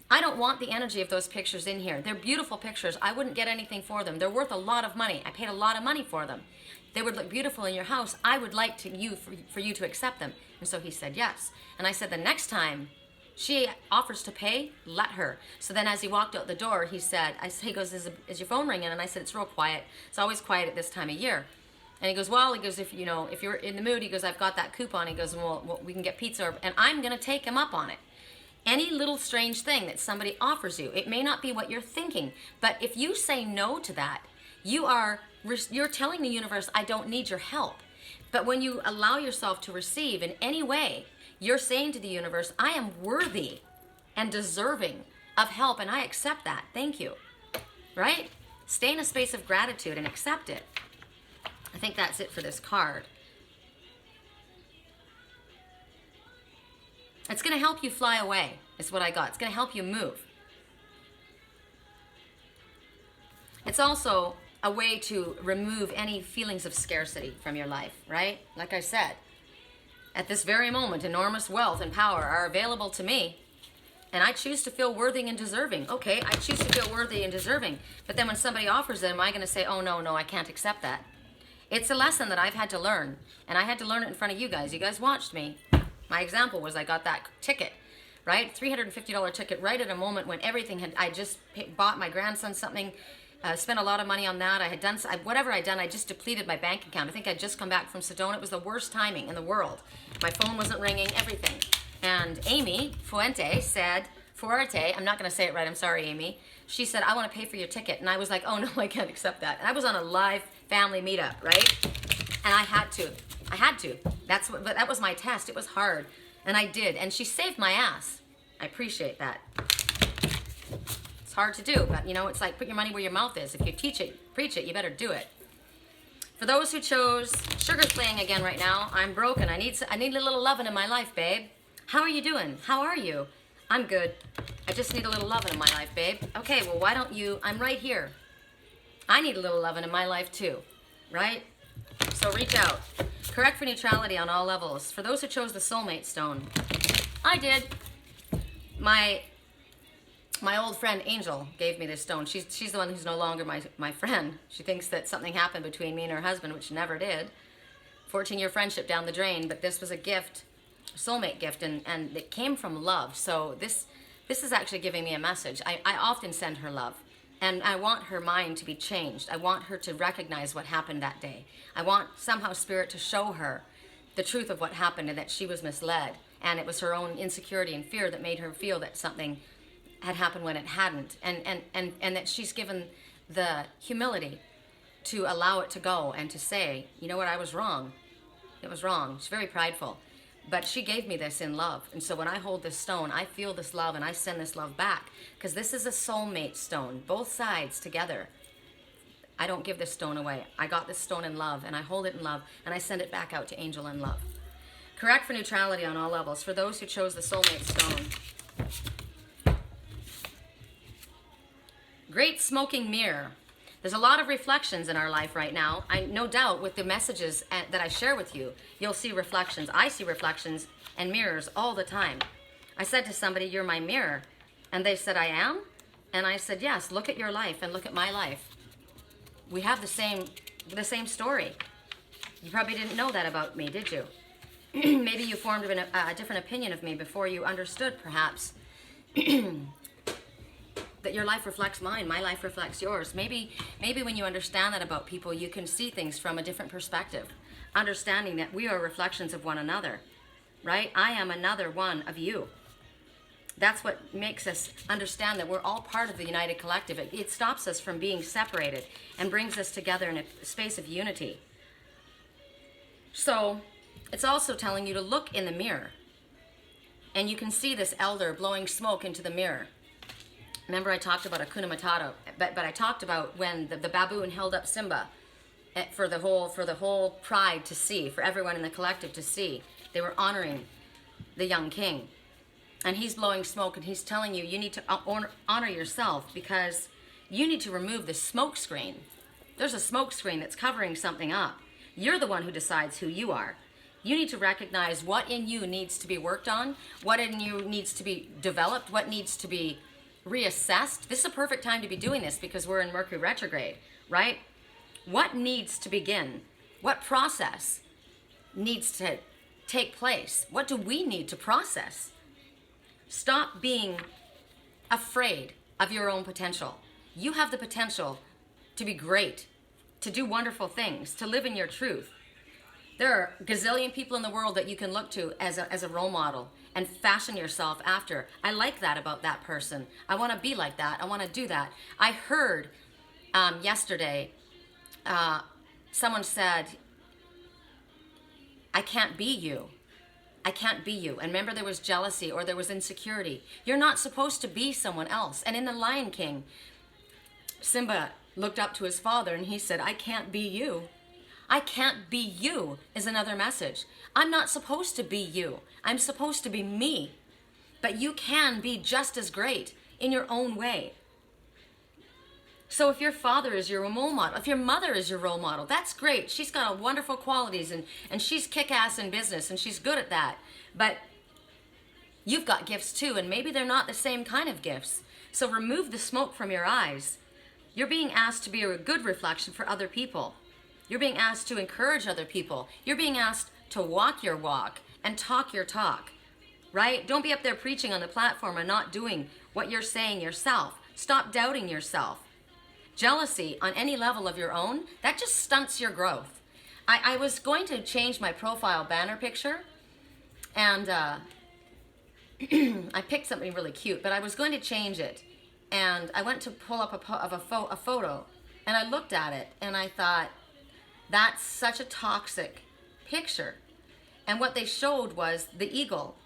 I don't want the energy of those pictures in here. They're beautiful pictures. I wouldn't get anything for them. They're worth a lot of money. I paid a lot of money for them. They would look beautiful in your house. I would like for you to accept them. And so he said yes. And I said, the next time she offers to pay, let her. So then as he walked out the door, he goes, is your phone ringing? And I said, it's real quiet. It's always quiet at this time of year. And he goes, well, if you're in the mood, he goes, I've got that coupon. He goes, well, we can get pizza. And I'm going to take him up on it. Any little strange thing that somebody offers you, it may not be what you're thinking. But if you say no to that, you're telling the universe, I don't need your help. But when you allow yourself to receive in any way, you're saying to the universe, I am worthy and deserving of help, and I accept that. Thank you. Right? Stay in a space of gratitude and accept it. I think that's it for this card. It's going to help you fly away, is what I got. It's going to help you move. It's also a way to remove any feelings of scarcity from your life, right? Like I said, at this very moment, enormous wealth and power are available to me, and I choose to feel worthy and deserving. Okay, I choose to feel worthy and deserving. But then when somebody offers it, am I going to say, oh, no, I can't accept that? It's a lesson that I've had to learn, and I had to learn it in front of you guys. You guys watched me. My example was I got that ticket, right? $350 ticket right at a moment when I just bought my grandson something, spent a lot of money on that. I had done, whatever I'd done, I just depleted my bank account. I think I'd just come back from Sedona. It was the worst timing in the world. My phone wasn't ringing, everything. And Amy Fuente said, I'm not going to say it right, I'm sorry, Amy. She said, I want to pay for your ticket. And I was like, oh no, I can't accept that. And I was on a live family meetup, right? And I had to. But that was my test. It was hard. And I did. And she saved my ass. I appreciate that. It's hard to do, but it's like put your money where your mouth is. If you teach it, preach it, you better do it. For those who chose, Sugar's playing again right now. I'm broken. I need a little loving in my life, babe. How are you doing? How are you? I'm good. I just need a little loving in my life, babe. Okay, well, why don't you? I'm right here. I need a little loving in my life too, right? So reach out. Correct for neutrality on all levels. For those who chose the Soulmate Stone, I did. My old friend Angel gave me this stone. She's the one who's no longer my friend. She thinks that something happened between me and her husband, which never did. 14-year friendship down the drain, but this was a gift, a soulmate gift, and it came from love. So this is actually giving me a message. I often send her love. And I want her mind to be changed. I want her to recognize what happened that day. I want somehow Spirit to show her the truth of what happened and that she was misled. And it was her own insecurity and fear that made her feel that something had happened when it hadn't. And that she's given the humility to allow it to go and to say, you know what, I was wrong. It was wrong. She's very prideful. But she gave me this in love. And so when I hold this stone, I feel this love and I send this love back. Because this is a soulmate stone, both sides together. I don't give this stone away. I got this stone in love and I hold it in love and I send it back out to Angel in love. Correct for neutrality on all levels. For those who chose the soulmate stone. Great smoking mirror. There's a lot of reflections in our life right now. I no doubt with the messages that I share with you, you'll see reflections. I see reflections and mirrors all the time. I said to somebody, "You're my mirror." And they said, "I am?" And I said, "Yes, look at your life and look at my life. We have the same story. You probably didn't know that about me, did you? Maybe you formed a different opinion of me before you understood, perhaps, that your life reflects mine, my life reflects yours. Maybe when you understand that about people, you can see things from a different perspective, understanding that we are reflections of one another, right? I am another one of you. That's what makes us understand that we're all part of the united collective. It stops us from being separated and brings us together in a space of unity. So it's also telling you to look in the mirror, and you can see this elder blowing smoke into the mirror. Remember I talked about Hakuna Matata, but I talked about when the baboon held up Simba for the whole pride to see, for everyone in the collective to see. They were honoring the young king. And he's blowing smoke, and he's telling you, you need to honor yourself, because you need to remove the smoke screen. There's a smoke screen that's covering something up. You're the one who decides who you are. You need to recognize what in you needs to be worked on, what in you needs to be developed, what needs to be reassessed. This is a perfect time to be doing this because we're in Mercury retrograde, right? What needs to begin? What process needs to take place? What do we need to process? Stop being afraid of your own potential. You have the potential to be great, to do wonderful things, to live in your truth. There are a gazillion people in the world that you can look to as a role model and fashion yourself after. I like that about that person. I want to be like that. I want to do that. I heard yesterday someone said, "I can't be you. I can't be you." And remember, there was jealousy or there was insecurity. You're not supposed to be someone else. And in The Lion King, Simba looked up to his father and he said, "I can't be you." I can't be you is another message. I'm not supposed to be you. I'm supposed to be me. But you can be just as great in your own way. So if your father is your role model, if your mother is your role model, that's great. She's got wonderful qualities and she's kick-ass in business and she's good at that. But you've got gifts too, and maybe they're not the same kind of gifts. So remove the smoke from your eyes. You're being asked to be a good reflection for other people. You're being asked to encourage other people. You're being asked to walk your walk and talk your talk, right? Don't be up there preaching on the platform and not doing what you're saying yourself. Stop doubting yourself. Jealousy on any level of your own, that just stunts your growth. I was going to change my profile banner picture, and I picked something really cute, but I was going to change it. And I went to pull up a photo, and I looked at it, and I thought, that's such a toxic picture. And what they showed was the eagle.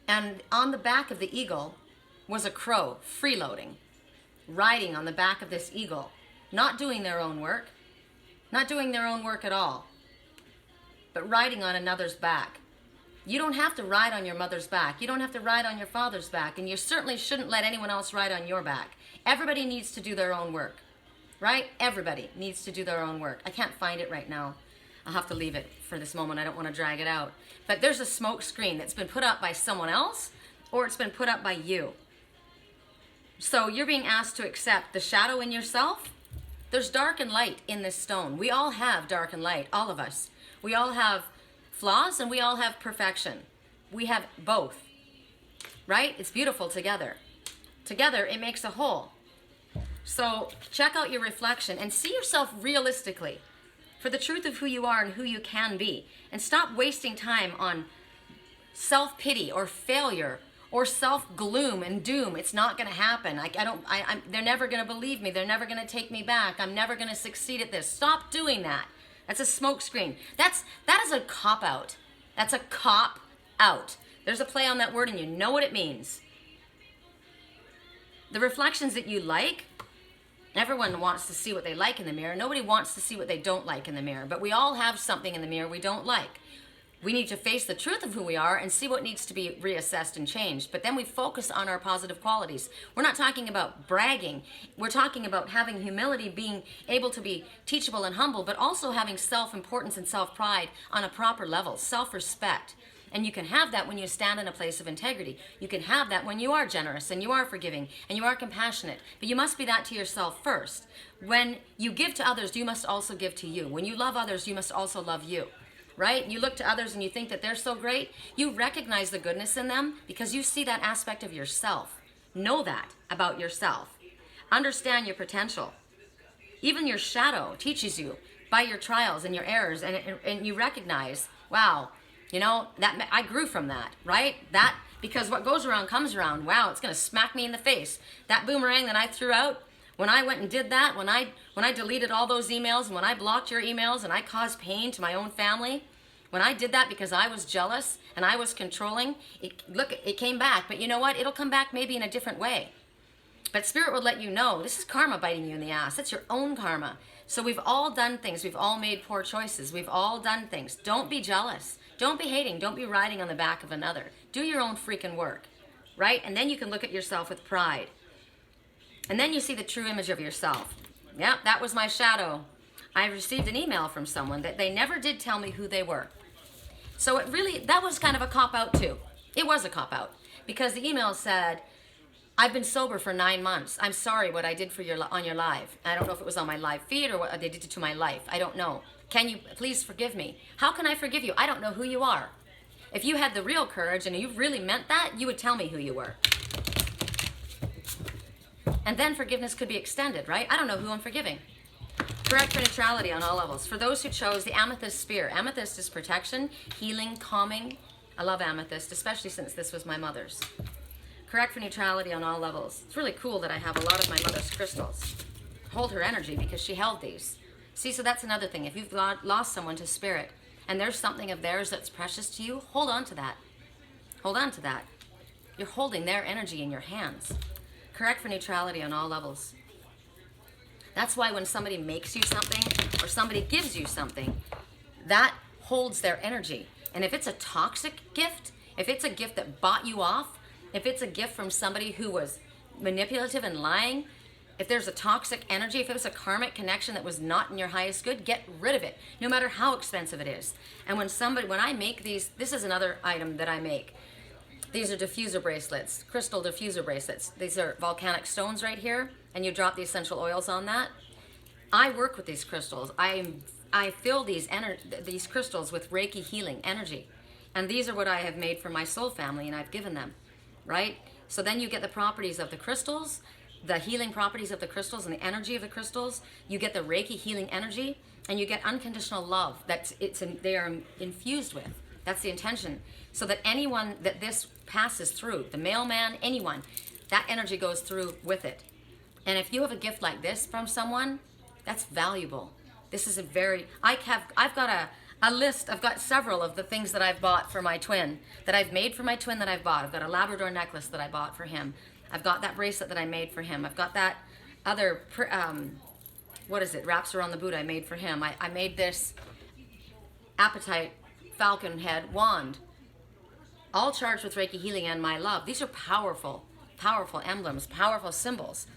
And on the back of the eagle was a crow freeloading, riding on the back of this eagle, not doing their own work, not doing their own work at all, but riding on another's back. You don't have to ride on your mother's back. You don't have to ride on your father's back. And you certainly shouldn't let anyone else ride on your back. Everybody needs to do their own work. Right? Everybody needs to do their own work. I can't find it right now. I'll have to leave it for this moment. I don't want to drag it out. But there's a smoke screen that's been put up by someone else, or it's been put up by you. So you're being asked to accept the shadow in yourself. There's dark and light in this stone. We all have dark and light, all of us. We all have flaws and we all have perfection. We have both. Right? It's beautiful together. Together, it makes a whole. So check out your reflection and see yourself realistically for the truth of who you are and who you can be. And stop wasting time on self-pity or failure or self-gloom and doom. It's not going to happen. They're never going to believe me. They're never going to take me back. I'm never going to succeed at this. Stop doing that. That's a smoke screen. That is a cop-out. That's a cop-out. There's a play on that word and you know what it means. The reflections that you like, everyone wants to see what they like in the mirror. Nobody wants to see what they don't like in the mirror. But we all have something in the mirror we don't like. We need to face the truth of who we are and see what needs to be reassessed and changed. But then we focus on our positive qualities. We're not talking about bragging. We're talking about having humility, being able to be teachable and humble, but also having self-importance and self-pride on a proper level, self-respect. And you can have that when you stand in a place of integrity. You can have that when you are generous and you are forgiving and you are compassionate. But you must be that to yourself first. When you give to others, you must also give to you. When you love others, you must also love you. Right? You look to others and you think that they're so great. You recognize the goodness in them because you see that aspect of yourself. Know that about yourself. Understand your potential. Even your shadow teaches you by your trials and your errors, and you recognize, wow, you know, that I grew from that, right? That, because what goes around comes around. Wow, it's going to smack me in the face. That boomerang that I threw out, when I went and did that, when I deleted all those emails, and when I blocked your emails and I caused pain to my own family, when I did that because I was jealous and I was controlling, it came back. But you know what? It'll come back maybe in a different way. But Spirit will let you know, this is karma biting you in the ass. It's your own karma. So we've all done things. We've all made poor choices. We've all done things. Don't be jealous. Don't be hating. Don't be riding on the back of another. Do your own freaking work, right? And then you can look at yourself with pride. And then you see the true image of yourself. Yeah, that was my shadow. I received an email from someone that they never did tell me who they were. So it really, that was kind of a cop-out too. It was a cop-out because the email said, I've been sober for 9 months. I'm sorry what I did for on your live. I don't know if it was on my live feed or what they did to my life. I don't know. Can you please forgive me? How can I forgive you? I don't know who you are. If you had the real courage and you really meant that, you would tell me who you were. And then forgiveness could be extended, right? I don't know who I'm forgiving. Correct for neutrality on all levels. For those who chose the Amethyst Sphere, Amethyst is protection, healing, calming. I love Amethyst, especially since this was my mother's. Correct for neutrality on all levels. It's really cool that I have a lot of my mother's crystals. Hold her energy because she held these. See, so that's another thing. If you've lost someone to spirit and there's something of theirs that's precious to you, hold on to that. Hold on to that. You're holding their energy in your hands. Correct for neutrality on all levels. That's why when somebody makes you something or somebody gives you something, that holds their energy. And if it's a toxic gift, if it's a gift that bought you off, if it's a gift from somebody who was manipulative and lying, if there's a toxic energy, if it was a karmic connection that was not in your highest good, get rid of it, no matter how expensive it is. And when I make these, this is another item that I make. These are diffuser bracelets, crystal diffuser bracelets. These are volcanic stones right here, and you drop the essential oils on that. I work with these crystals. I fill these crystals with Reiki healing energy. And these are what I have made for my soul family, and I've given them, right? So then you get the properties of the crystals, the healing properties of the crystals and the energy of the crystals. You get the Reiki healing energy, and you get unconditional love they are infused with. That's the intention. So that anyone that this passes through, the mailman, anyone, that energy goes through with it. And if you have a gift like this from someone, that's valuable. This is I've got a list. I've got several of the things that I've bought for my twin, that I've made for my twin that I've bought. I've got a Labrador necklace that I bought for him. I've got that bracelet that I made for him. I've got that other, wraps around the boot I made for him. I made this apatite falcon head wand, all charged with Reiki healing and my love. These are powerful, powerful emblems, powerful symbols.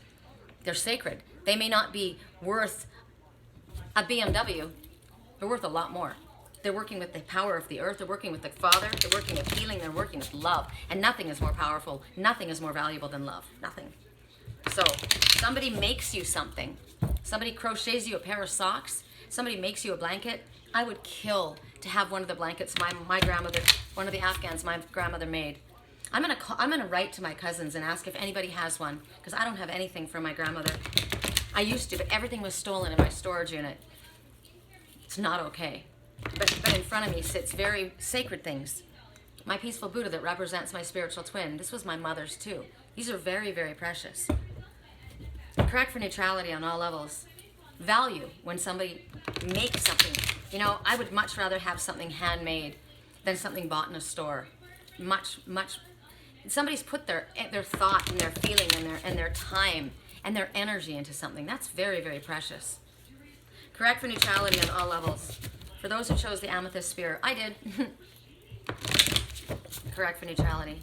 They're sacred. They may not be worth a BMW. They're worth a lot more. They're working with the power of the earth. They're working with the Father. They're working with healing. They're working with love. And nothing is more powerful. Nothing is more valuable than love. Nothing. So somebody makes you something. Somebody crochets you a pair of socks. Somebody makes you a blanket. I would kill to have one of the blankets my grandmother, one of the Afghans my grandmother made. I'm gonna write to my cousins and ask if anybody has one, because I don't have anything from my grandmother. I used to, but everything was stolen in my storage unit. It's not okay. But in front of me sits very sacred things. My peaceful Buddha that represents my spiritual twin. This was my mother's too. These are very, very precious. Correct for neutrality on all levels. Value when somebody makes something. You know, I would much rather have something handmade than something bought in a store. Much. Somebody's put their thought and their feeling and their time and their energy into something. That's very, very precious. Correct for neutrality on all levels. For those who chose the Amethyst Sphere, I did. Correct for neutrality.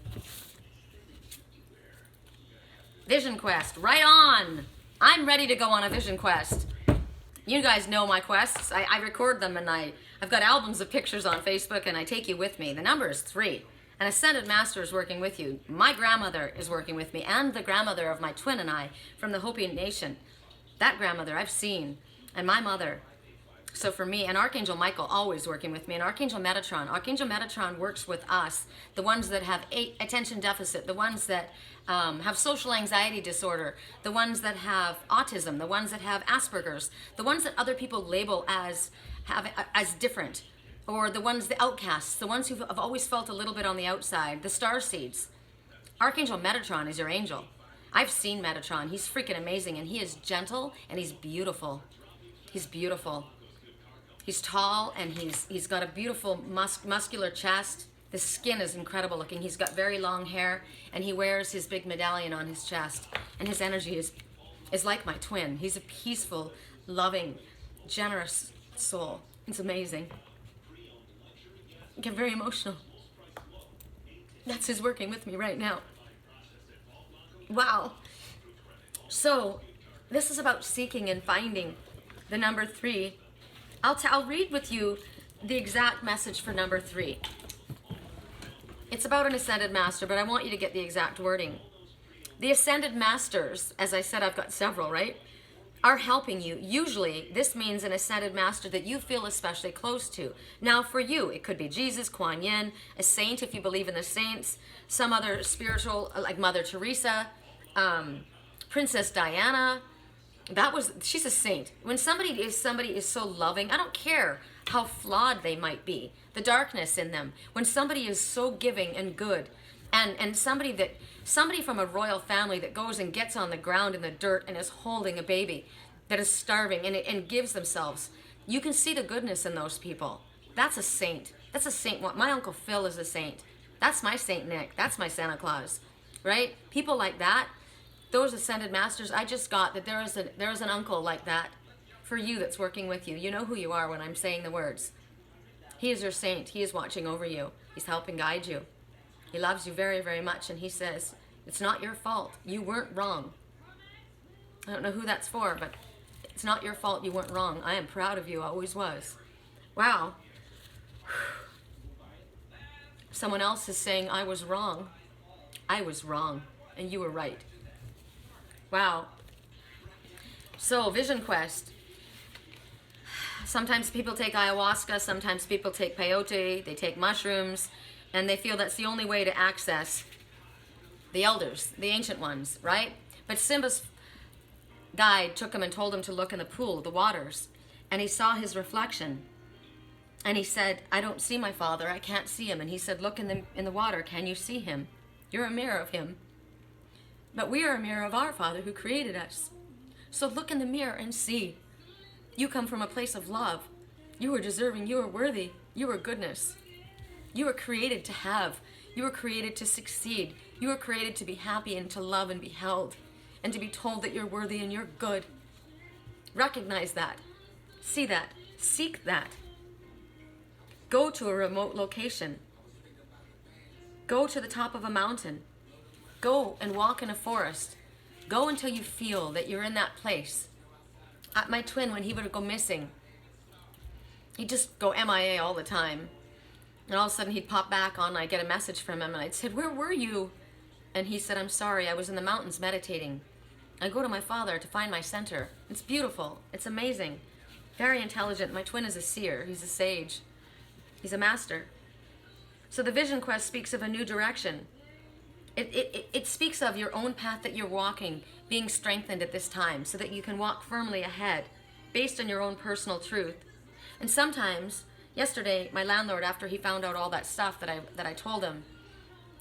Vision quest, right on. I'm ready to go on a vision quest. You guys know my quests. I record them, and I've got albums of pictures on Facebook, and I take you with me. The number is 3. An Ascended Master is working with you. My grandmother is working with me, and the grandmother of my twin and I from the Hopi Nation. That grandmother I've seen, and my mother. So for me, and Archangel Michael always working with me, and Archangel Metatron. Archangel Metatron works with us, the ones that have attention deficit, the ones that have social anxiety disorder, the ones that have autism, the ones that have Asperger's, the ones that other people label as different, or the ones, the outcasts, the ones who have always felt a little bit on the outside, the star seeds. Archangel Metatron is your angel. I've seen Metatron. He's freaking amazing, and he is gentle, and he's beautiful. He's beautiful. He's tall, and he's got a beautiful muscular chest. The skin is incredible looking. He's got very long hair, and he wears his big medallion on his chest. And his energy is like my twin. He's a peaceful, loving, generous soul. It's amazing. I get very emotional. That's his working with me right now. Wow. So, this is about seeking and finding the number 3. I'll read with you the exact message for number 3. It's about an Ascended Master, but I want you to get the exact wording. The Ascended Masters, as I said, I've got several, right, are helping you. Usually, this means an Ascended Master that you feel especially close to. Now, for you, it could be Jesus, Kuan Yin, a saint if you believe in the saints, some other spiritual, like Mother Teresa, Princess Diana. She's a saint. When somebody is so loving, I don't care how flawed they might be, the darkness in them. When somebody is so giving and good, and somebody from a royal family that goes and gets on the ground in the dirt and is holding a baby that is starving and gives themselves, you can see the goodness in those people. That's a saint. That's a saint. My Uncle Phil is a saint. That's my Saint Nick. That's my Santa Claus, right? People like that. Those Ascended Masters, I just got that there is an uncle like that for you that's working with you. You know who you are when I'm saying the words. He is your saint. He is watching over you. He's helping guide you. He loves you very, very much, and he says, it's not your fault. You weren't wrong. I don't know who that's for, but it's not your fault. You weren't wrong. I am proud of you. I always was. Wow. Someone else is saying, I was wrong. I was wrong, and you were right. Wow. So, Vision Quest. Sometimes people take ayahuasca, sometimes people take peyote, they take mushrooms, and they feel that's the only way to access the elders, the ancient ones, right? But Simba's guide took him and told him to look in the pool, the waters, and he saw his reflection. And he said, I don't see my father, I can't see him. And he said, look in the water, can you see him? You're a mirror of him. But we are a mirror of our Father who created us. So look in the mirror and see. You come from a place of love. You are deserving. You are worthy. You are goodness. You are created to have. You are created to succeed. You are created to be happy and to love and be held. And to be told that you're worthy and you're good. Recognize that. See that. Seek that. Go to a remote location. Go to the top of a mountain. Go and walk in a forest. Go until you feel that you're in that place. My twin, when he would go missing, he'd just go MIA all the time. And all of a sudden he'd pop back on and I'd get a message from him and I'd say, where were you? And he said, I'm sorry, I was in the mountains meditating. I go to my father to find my center. It's beautiful. It's amazing. Very intelligent. My twin is a seer. He's a sage. He's a master. So the Vision Quest speaks of a new direction. It speaks of your own path that you're walking being strengthened at this time so that you can walk firmly ahead based on your own personal truth. And sometimes, yesterday, my landlord, after he found out all that stuff that I told him,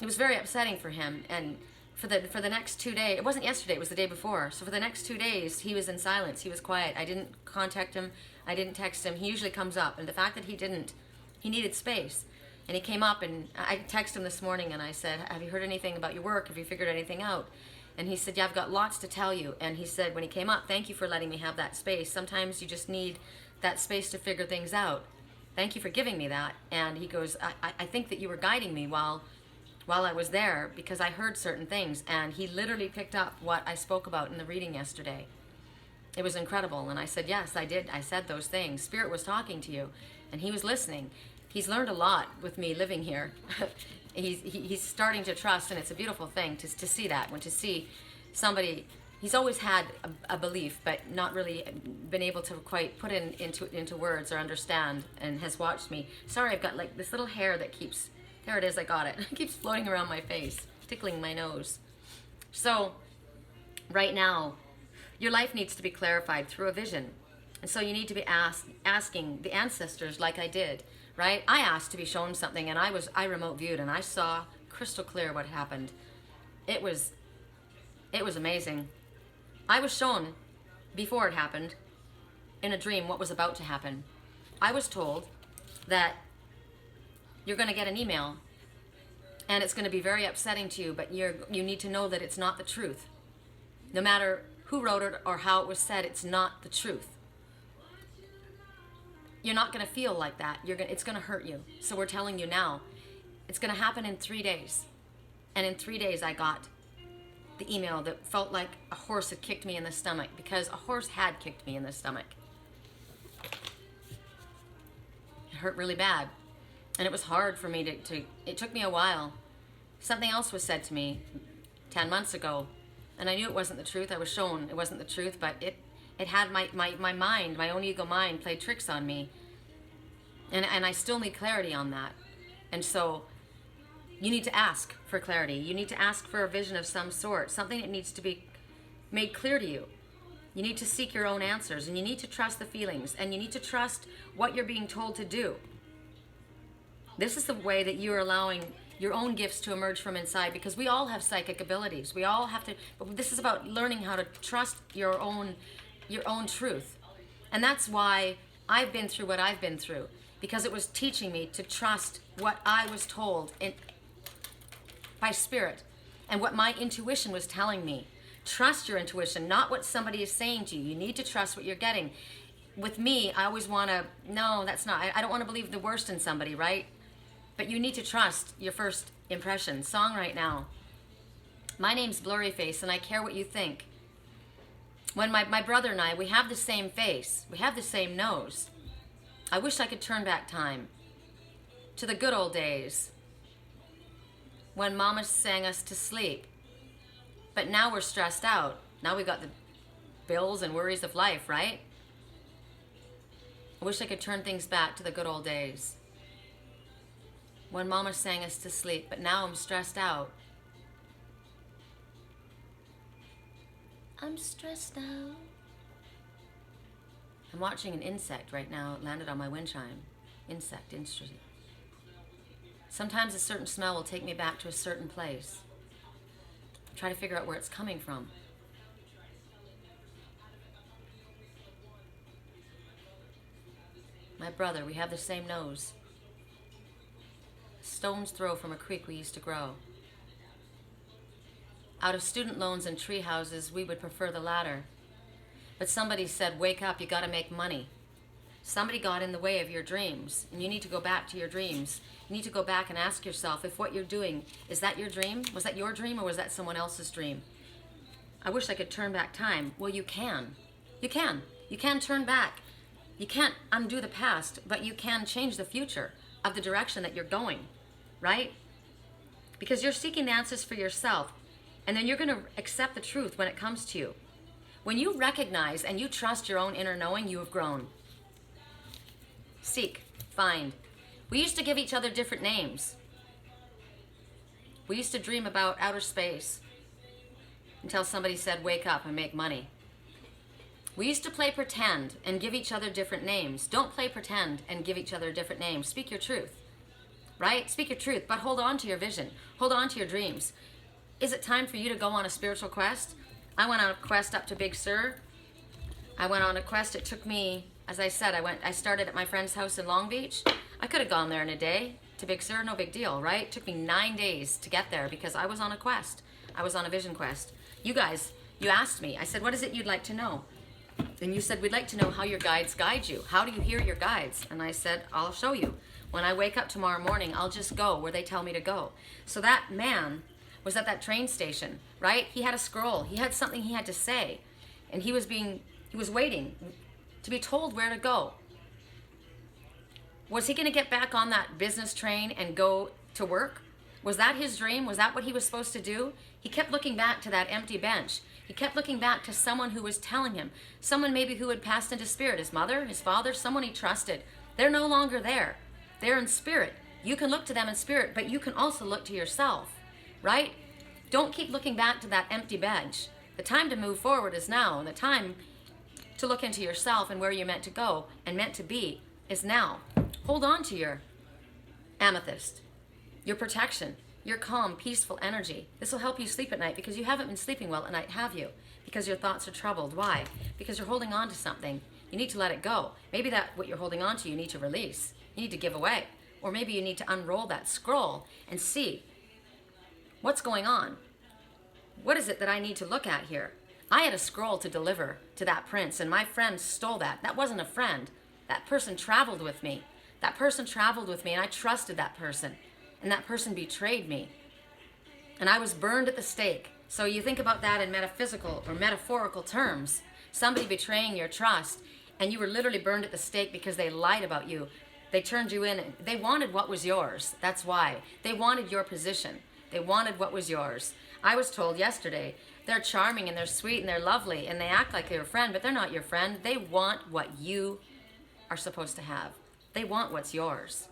it was very upsetting for him. And for the next 2 days, it wasn't yesterday, it was the day before. So for the next 2 days, he was in silence. He was quiet. I didn't contact him. I didn't text him. He usually comes up. And the fact that he didn't, he needed space. And he came up, and I texted him this morning, and I said, have you heard anything about your work? Have you figured anything out? And he said, yeah, I've got lots to tell you. And he said, when he came up, thank you for letting me have that space. Sometimes you just need that space to figure things out. Thank you for giving me that. And he goes, I think that you were guiding me while I was there, because I heard certain things. And he literally picked up what I spoke about in the reading yesterday. It was incredible. And I said, yes, I did. I said those things. Spirit was talking to you, and he was listening. He's learned a lot with me living here. He's starting to trust, and it's a beautiful thing to see that, when to see somebody. He's always had a belief, but not really been able to quite put it into words or understand, and has watched me. Sorry, I've got like this little hair that keeps, there it is, I got it. It keeps floating around my face, tickling my nose. So right now, your life needs to be clarified through a vision. And so you need to be asking the ancestors, like I did, right? I asked to be shown something, and I remote viewed, and I saw crystal clear what happened. It was amazing. I was shown, before it happened, in a dream, what was about to happen. I was told that you're going to get an email, and it's going to be very upsetting to you, but you need to know that it's not the truth. No matter who wrote it or how it was said, it's not the truth. You're not going to feel like that. It's going to hurt you. So we're telling you now, it's going to happen in 3 days. And in 3 days, I got the email that felt like a horse had kicked me in the stomach, because a horse had kicked me in the stomach. It hurt really bad. And it was hard for me it took me a while. Something else was said to me 10 months ago, and I knew it wasn't the truth. I was shown it wasn't the truth, but it had my mind, my own ego mind, played tricks on me. And I still need clarity on that. And so you need to ask for clarity. You need to ask for a vision of some sort, something that needs to be made clear to you. You need to seek your own answers, and you need to trust the feelings, and you need to trust what you're being told to do. This is the way that you're allowing your own gifts to emerge from inside, because we all have psychic abilities. We all have to, but this is about learning how to trust your own truth. And that's why I've been through what I've been through, because it was teaching me to trust what I was told by spirit, and what my intuition was telling me. Trust your intuition, not what somebody is saying to you. You need to trust what you're getting. With me, I always want to, no, that's not, I don't want to believe the worst in somebody, right? But you need to trust your first impression. Song right now. My name's Blurryface, and I care what you think. When my brother and I, we have the same face. We have the same nose. I wish I could turn back time to the good old days when Mama sang us to sleep. But now we're stressed out. Now we got the bills and worries of life, right? I wish I could turn things back to the good old days when Mama sang us to sleep, but now I'm stressed out. I'm stressed out. I'm watching an insect right now. It landed on my wind chime. Insect, interesting. Sometimes a certain smell will take me back to a certain place. Try to figure out where it's coming from. My brother, we have the same nose. Stone's throw from a creek we used to grow. Out of student loans and tree houses, we would prefer the latter. But somebody said, wake up, you gotta make money. Somebody got in the way of your dreams, and you need to go back to your dreams. You need to go back and ask yourself if what you're doing, is that your dream? Was that your dream, or was that someone else's dream? I wish I could turn back time. Well, you can. You can. You can turn back. You can't undo the past, but you can change the future of the direction that you're going, right? Because you're seeking the answers for yourself, and then you're going to accept the truth when it comes to you. When you recognize and you trust your own inner knowing, you have grown. Seek, find. We used to give each other different names. We used to dream about outer space until somebody said, wake up and make money. We used to play pretend and give each other different names. Don't play pretend and give each other different names. Speak your truth, right? Speak your truth, but hold on to your vision. Hold on to your dreams. Is it time for you to go on a spiritual quest? I went on a quest up to Big Sur. I went on a quest. It took me, as I said, I started at my friend's house in Long Beach. I could have gone there in a day to Big Sur, no big deal, right? It took me 9 days to get there because I was on a quest. I was on a vision quest. You guys, you asked me. I said, what is it you'd like to know? And you said, we'd like to know how your guides guide you. How do you hear your guides? And I said, I'll show you. When I wake up tomorrow morning, I'll just go where they tell me to go. So that man was at that train station, right? He had a scroll. He had something he had to say. And he was waiting to be told where to go. Was he going to get back on that business train and go to work? Was that his dream? Was that what he was supposed to do? He kept looking back to that empty bench. He kept looking back to someone who was telling him, someone maybe who had passed into spirit, his mother, his father, someone he trusted. They're no longer there. They're in spirit. You can look to them in spirit, but you can also look to yourself, right? Don't keep looking back to that empty bench. The time to move forward is now. The time to look into yourself and where you're meant to go and meant to be is now. Hold on to your amethyst, your protection, your calm, peaceful energy. This will help you sleep at night because you haven't been sleeping well at night, have you? Because your thoughts are troubled. Why? Because you're holding on to something. You need to let it go. Maybe that what you're holding on to, you need to release. You need to give away. Or maybe you need to unroll that scroll and see what's going on. What is it that I need to look at here? I had a scroll to deliver to that prince, and my friend stole that. That wasn't a friend. That person traveled with me. That person traveled with me, and I trusted that person. And that person betrayed me. And I was burned at the stake. So you think about that in metaphysical or metaphorical terms. Somebody betraying your trust, and you were literally burned at the stake because they lied about you. They turned you in. They wanted what was yours. That's why. They wanted your position. They wanted what was yours. I was told yesterday, they're charming and they're sweet and they're lovely and they act like they're your friend, but they're not your friend. They want what you are supposed to have. They want what's yours.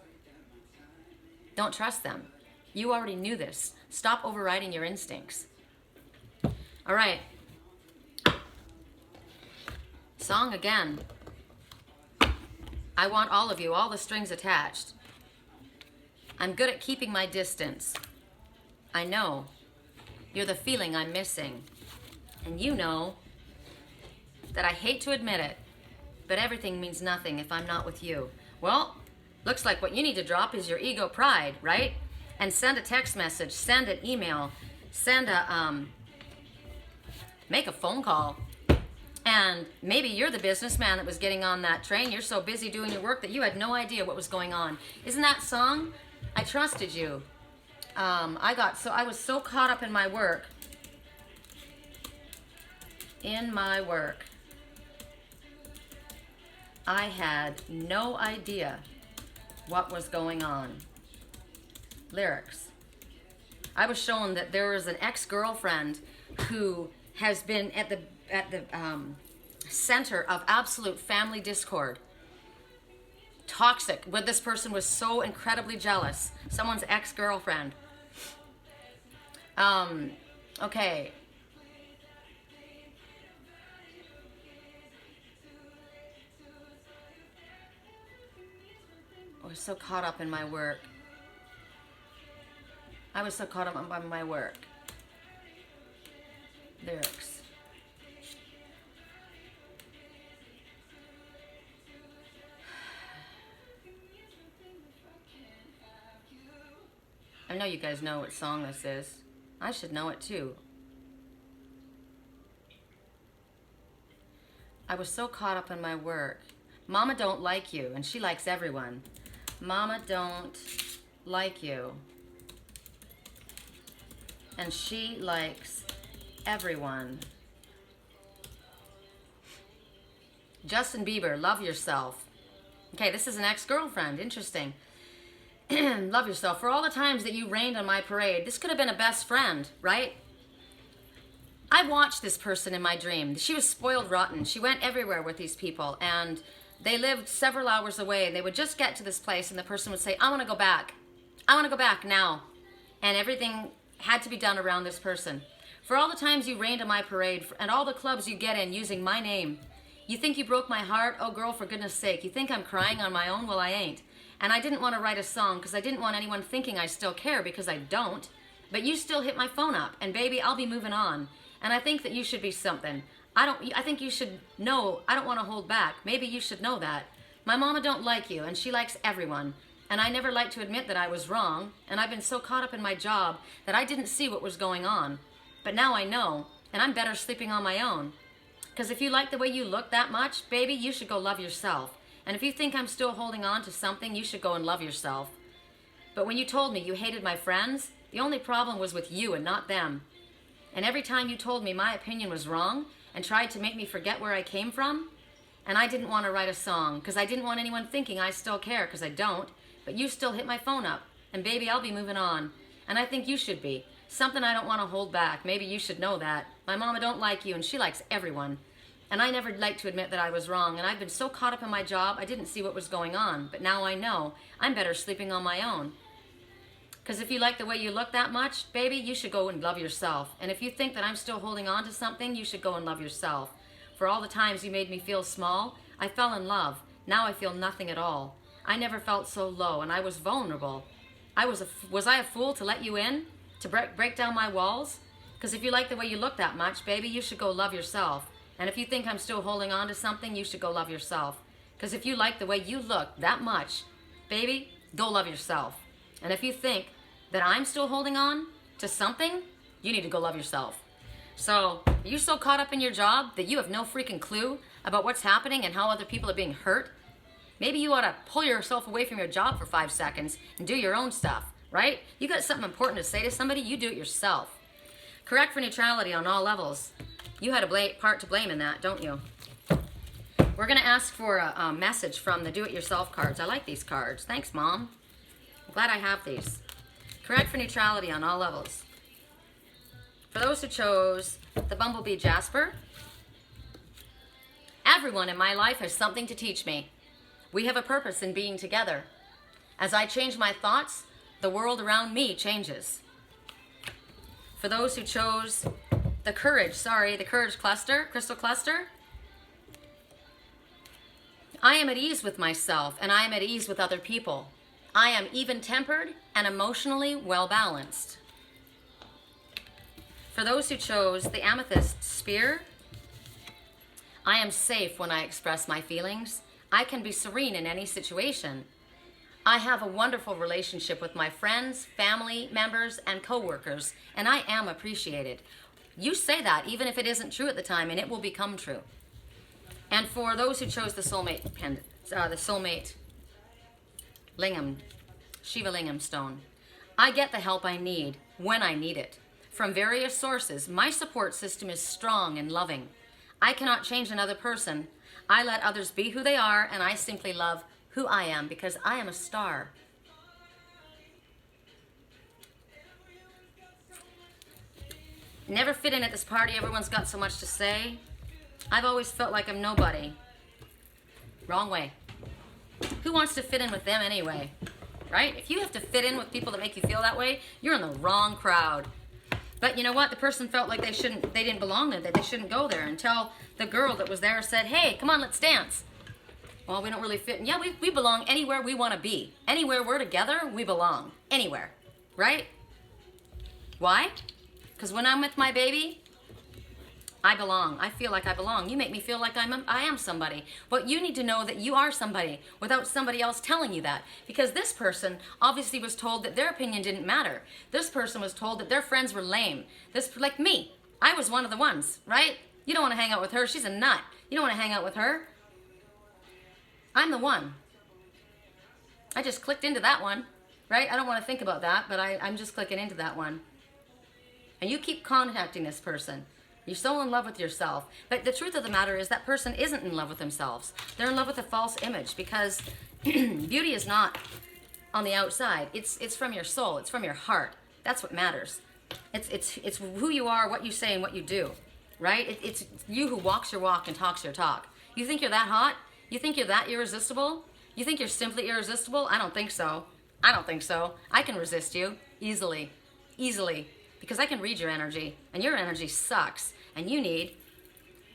Don't trust them. You already knew this. Stop overriding your instincts. All right. Song again. I want all of you, all the strings attached. I'm good at keeping my distance. I know you're the feeling I'm missing. And you know that I hate to admit it, but everything means nothing if I'm not with you. Well, looks like what you need to drop is your ego pride, right? And send a text message, send an email, send a, make a phone call. And maybe you're the businessman that was getting on that train. You're so busy doing your work that you had no idea what was going on. Isn't that song? I trusted you. I was so caught up in my work. I had no idea what was going on. Lyrics. I was shown that there was an ex-girlfriend who has been at the center of absolute family discord. Toxic, where this person was so incredibly jealous. Someone's ex-girlfriend. Okay. I was so caught up in my work. I was so caught up in my work. Lyrics. I know you guys know what song this is. I should know it too. I was so caught up in my work. Mama don't like you, and she likes everyone. Mama don't like you, and she likes everyone. Justin Bieber, love yourself. Okay, this is an ex-girlfriend. Interesting. Love yourself. For all the times that you rained on my parade, this could have been a best friend, right? I watched this person in my dream. She was spoiled rotten. She went everywhere with these people, and they lived several hours away. They would just get to this place, and the person would say, I want to go back. I want to go back now. And everything had to be done around this person. For all the times you rained on my parade, and all the clubs you get in using my name, you think you broke my heart? Oh, girl, for goodness sake. You think I'm crying on my own? Well, I ain't. And I didn't want to write a song because I didn't want anyone thinking I still care, because I don't. But you still hit my phone up, and baby, I'll be moving on. And I think that you should be something. I think you should know. I don't want to hold back. Maybe you should know that. My mama don't like you, and she likes everyone. And I never like to admit that I was wrong. And I've been so caught up in my job that I didn't see what was going on. But now I know, and I'm better sleeping on my own. Because if you like the way you look that much, baby, you should go love yourself. And if you think I'm still holding on to something, you should go and love yourself. But when you told me you hated my friends, the only problem was with you and not them. And every time you told me my opinion was wrong and tried to make me forget where I came from, and I didn't want to write a song because I didn't want anyone thinking I still care, because I don't, but you still hit my phone up. And baby, I'll be moving on. And I think you should be. Something I don't want to hold back. Maybe you should know that. My mama don't like you, and she likes everyone. And I never liked to admit that I was wrong, and I've been so caught up in my job, I didn't see what was going on. But now I know. I'm better sleeping on my own. Because if you like the way you look that much, baby, you should go and love yourself. And if you think that I'm still holding on to something, you should go and love yourself. For all the times you made me feel small, I fell in love. Now I feel nothing at all. I never felt so low, and I was vulnerable. Was I a fool to let you in? To break down my walls? Because if you like the way you look that much, baby, you should go love yourself. And if you think I'm still holding on to something, you should go love yourself. Because if you like the way you look that much, baby, go love yourself. And if you think that I'm still holding on to something, you need to go love yourself. So, are you so caught up in your job that you have no freaking clue about what's happening and how other people are being hurt? Maybe you ought to pull yourself away from your job for 5 seconds and do your own stuff, right? You got something important to say to somebody, you do it yourself. Correct for neutrality on all levels. You had a part to blame in that, don't you? We're going to ask for a message from the do-it-yourself cards. I like these cards. Thanks, Mom. I'm glad I have these. Correct for neutrality on all levels. For those who chose the Bumblebee Jasper, everyone in my life has something to teach me. We have a purpose in being together. As I change my thoughts, the world around me changes. For those who chose the Courage Cluster, Crystal Cluster, I am at ease with myself, and I am at ease with other people. I am even-tempered and emotionally well-balanced. For those who chose the Amethyst Sphere, I am safe when I express my feelings. I can be serene in any situation. I have a wonderful relationship with my friends, family members, and coworkers, and I am appreciated. You say that even if it isn't true at the time, and it will become true. And for those who chose the Soulmate Lingam, Shiva Lingam stone, I get the help I need when I need it. From various sources, my support system is strong and loving. I cannot change another person. I let others be who they are, and I simply love who I am because I am a star. Never fit in at this party. Everyone's got so much to say. I've always felt like I'm nobody. Wrong way. Who wants to fit in with them anyway? Right? If you have to fit in with people that make you feel that way, you're in the wrong crowd. But you know what? The person felt like they didn't belong there, that they shouldn't go there until the girl that was there said, hey, come on, let's dance. Well, we don't really fit. Yeah, we belong anywhere we want to be. Anywhere we're together, we belong. Anywhere. Right? Why? Because when I'm with my baby, I belong. I feel like I belong. You make me feel like I am somebody. But you need to know that you are somebody without somebody else telling you that. Because this person obviously was told that their opinion didn't matter. This person was told that their friends were lame. Like me. I was one of the ones, right? You don't want to hang out with her. She's a nut. You don't want to hang out with her. I'm the one. I just clicked into that one, right? I don't want to think about that, but I'm just clicking into that one. And you keep contacting this person. You're so in love with yourself. But the truth of the matter is that person isn't in love with themselves. They're in love with a false image because beauty is not on the outside. It's from your soul. It's from your heart. That's what matters. It's who you are, what you say, and what you do, right? It's you who walks your walk and talks your talk. You think you're that hot? You think you're that irresistible? You think you're simply irresistible? I don't think so. I don't think so. I can resist you easily. Easily. Because I can read your energy, and your energy sucks, and you need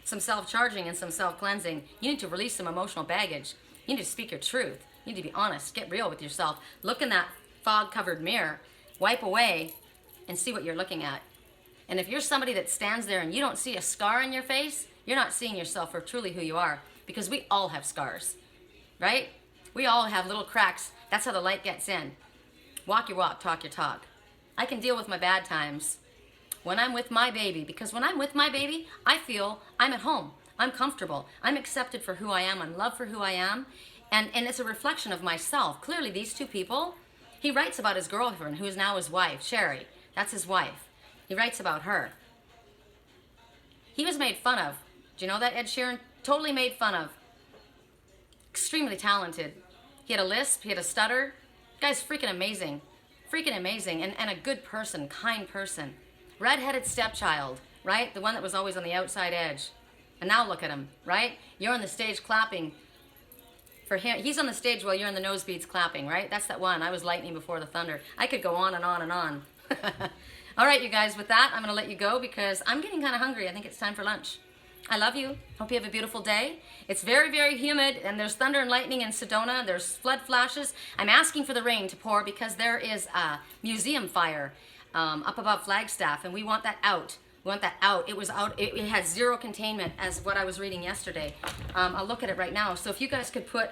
some self-charging and some self-cleansing. You need to release some emotional baggage. You need to speak your truth. You need to be honest. Get real with yourself. Look in that fog-covered mirror, wipe away, and see what you're looking at. And if you're somebody that stands there and you don't see a scar on your face, you're not seeing yourself for truly who you are, because we all have scars, right? We all have little cracks. That's how the light gets in. Walk your walk, talk your talk. I can deal with my bad times when I'm with my baby, because when I'm with my baby, I feel I'm at home. I'm comfortable. I'm accepted for who I am. I'm loved for who I am. And it's a reflection of myself. Clearly, these two people, he writes about his girlfriend, who is now his wife, Sherry. That's his wife. He writes about her. He was made fun of. Do you know that, Ed Sheeran? Totally made fun of. Extremely talented. He had a lisp. He had a stutter. Guy's freaking amazing. Freaking amazing. And a good person, kind person. Red-headed stepchild, right? The one that was always on the outside edge. And now look at him, right? You're on the stage clapping for him. He's on the stage while you're in the nosebleeds clapping, right? That's that one. I was lightning before the thunder. I could go on and on and on. All right, you guys, with that, I'm going to let you go because I'm getting kind of hungry. I think it's time for lunch. I love you. Hope you have a beautiful day. It's very, very humid, and there's thunder and lightning in Sedona. There's flood flashes. I'm asking for the rain to pour because there is a museum fire up above Flagstaff, and we want that out. We want that out. It was out. It has zero containment, as what I was reading yesterday. I'll look at it right now. So if you guys could put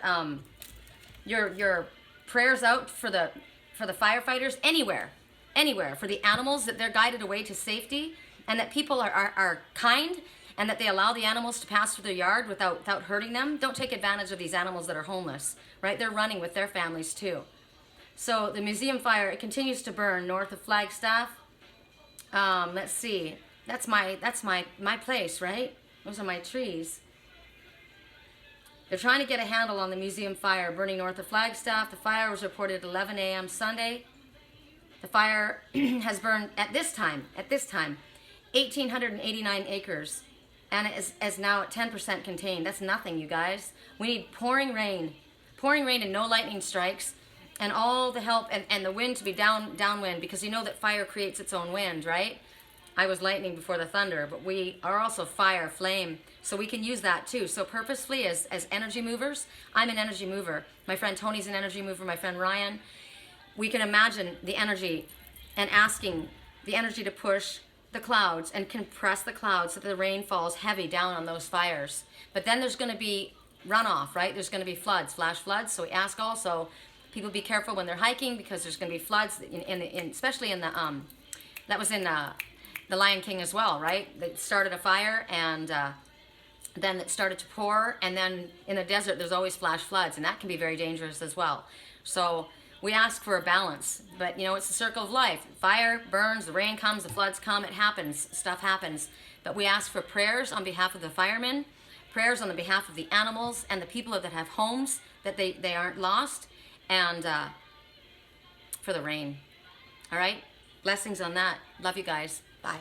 your prayers out for the firefighters anywhere, for the animals, that they're guided away to safety, and that people are kind, and that they allow the animals to pass through their yard without hurting them. Don't take advantage of these animals that are homeless, right? They're running with their families too. So the museum fire, it continues to burn north of Flagstaff. Let's see. That's my place, right? Those are my trees. They're trying to get a handle on the museum fire burning north of Flagstaff. The fire was reported at 11 a.m. Sunday. The fire has burned at this time, 1,889 acres, and it is now at 10% contained. That's nothing, you guys. We need pouring rain and no lightning strikes, and all the help and the wind to be downwind, because you know that fire creates its own wind, right? I was lightning before the thunder, but we are also fire, flame, so we can use that too. So purposefully, as energy movers, I'm an energy mover. My friend Tony's an energy mover, my friend Ryan. We can imagine the energy and asking the energy to push the clouds and compress the clouds so that the rain falls heavy down on those fires. But then there's going to be runoff, right? There's going to be floods, flash floods. So we ask also people be careful when they're hiking, because there's going to be floods, especially in the, that was in the Lion King as well, right? They started a fire, and then it started to pour, and then in the desert there's always flash floods, and that can be very dangerous as well. So we ask for a balance, but you know, it's the circle of life. Fire burns, the rain comes, the floods come, it happens, stuff happens. But we ask for prayers on behalf of the firemen, prayers on the behalf of the animals and the people that have homes, that they aren't lost, and for the rain. All right? Blessings on that. Love you guys. Bye.